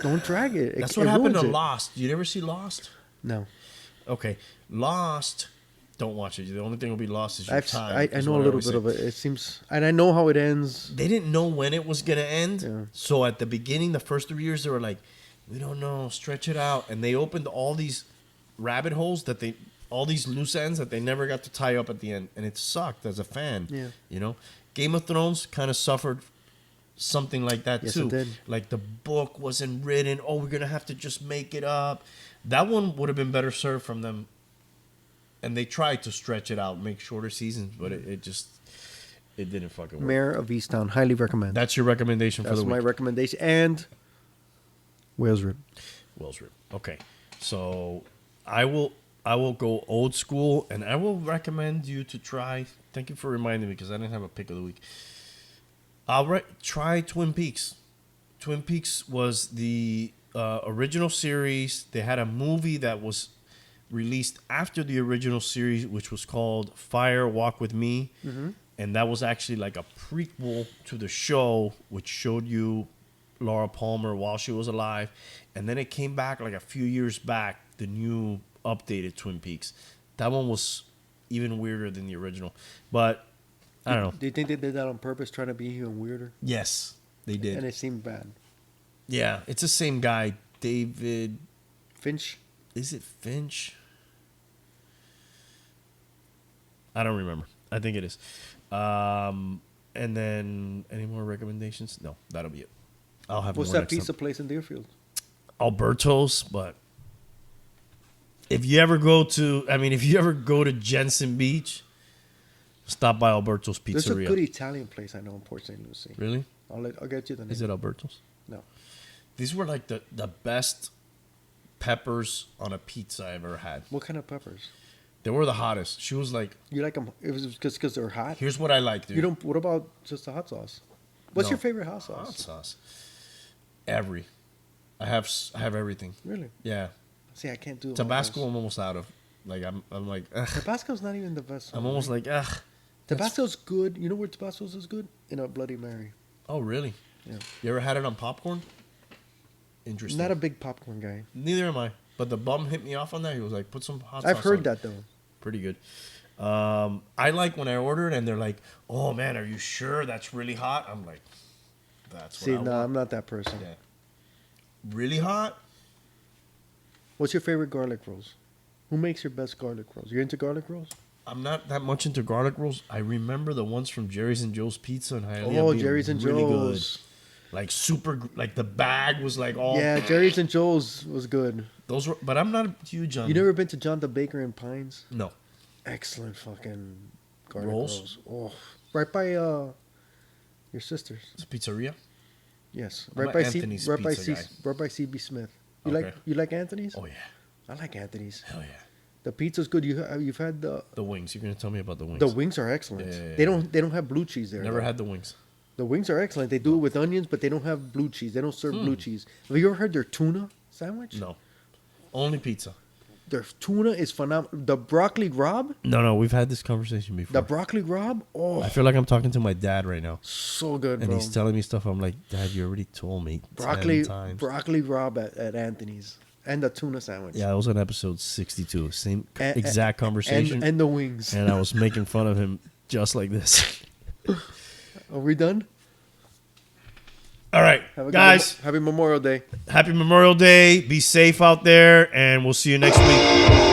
Don't drag it. That's It what happened to ruins it. Lost. You ever see Lost? No, Okay, Lost. Don't watch it. The only thing will be lost is your time. I is know a what little always bit say. of it. It seems, and I know how it ends. They didn't know when it was gonna end. Yeah. So at the beginning, the first 3 years, they were like, "We don't know. Stretch it out." And they opened all these rabbit holes all these loose ends that they never got to tie up at the end, and it sucked as a fan. Yeah. You know, Game of Thrones kind of suffered something like that Yes, too. it did. Like the book wasn't written. Oh, we're gonna have to just make it up. That one would have been better served from them. And they tried to stretch it out, make shorter seasons, but it didn't fucking work. Mayor of Easttown, highly recommend. That's your recommendation for That's the my week. recommendation. And Whales Rip. Wells Rip. Okay, so I will go old school, and I will recommend you to try. Thank you for reminding me because I didn't have a pick of the week. Try Twin Peaks. Twin Peaks was the original series. They had a movie that was released after the original series, which was called Fire Walk With Me. Mm-hmm. And that was actually like a prequel to the show, which showed you Laura Palmer while she was alive. And then it came back like a few years back, the new updated Twin Peaks. That one was even weirder than the original. But I don't know. Do you think they did that on purpose, trying to be even weirder? Yes, they did. And it seemed bad. Yeah, it's the same guy, David. Finch? Is it Finch? I don't remember. I think it is. And then any more recommendations? No, that'll be it. I'll have What's more that next pizza time. place in Deerfield? Alberto's, but if you ever go to Jensen Beach, stop by Alberto's Pizzeria. There's a good Italian place I know in Port St. Lucie. Really? I'll get you the name. Is it Alberto's? No. These were like the best peppers on a pizza I ever had. What kind of peppers? They were the hottest. She was like, You like them? It was just because they're hot. here's what I like, dude. You don't. What about just the hot sauce? What's No. your favorite hot sauce? Hot sauce. I have everything. Really? Yeah. See, I can't do Tabasco all I'm almost out of. Like I'm like, ugh. those. Tabasco's not even the best. I'm one, almost right? like, ugh. Tabasco's good. You know where Tabasco's is good? In a Bloody Mary. Oh, really? Yeah. You ever had it on popcorn? Interesting. Not a big popcorn guy. Neither am I. But the bum hit me off on that. He was like, put some hot sauce I've heard on it. that though. Pretty good. I like when I order it and they're like, "Oh man, are you sure that's really hot?" I'm like, "That's what See, I no, want." I'm not that person. Yeah. Really hot? What's your favorite garlic rolls? Who makes your best garlic rolls? You're into garlic rolls? I'm not that much into garlic rolls. I remember the ones from Jerry's and Joe's Pizza in Hialeah. Oh, being Jerry's and really Joe's. Good. Like super, like the bag was like all. Yeah, Jerry's and Joe's was good. Those were, but I'm not huge on. You never been to John the Baker in Pines? No. Excellent fucking garlic Rolls? rolls. Oh, right by your sister's. It's a pizzeria. Yes, I'm right a by Anthony's right by pizza guy. right by CB Smith. Okay. You like Anthony's? Oh yeah. I like Anthony's. Hell yeah. The pizza's good. You've had the wings. You're gonna tell me about the wings. wings are excellent. Yeah. They don't have blue cheese there. Never though. had the wings. The wings are excellent. They do it with onions, but they don't have blue cheese. They don't serve blue cheese. Have you ever heard their tuna sandwich? No. Only pizza. Their tuna is phenomenal. The broccoli grob, No. We've had this conversation before. the broccoli grob, I feel like I'm talking to my dad right now, so good, and bro. he's telling me stuff. I'm like, Dad, you already told me 10 times. broccoli grob at Anthony's, and the tuna sandwich. Yeah, I was on episode 62. Same A- exact conversation. and the wings. And I was making fun of him just like this. Are we done? All right, Have a good guys, Happy Memorial Day. happy Memorial Day. Be safe out there, and we'll see you next week.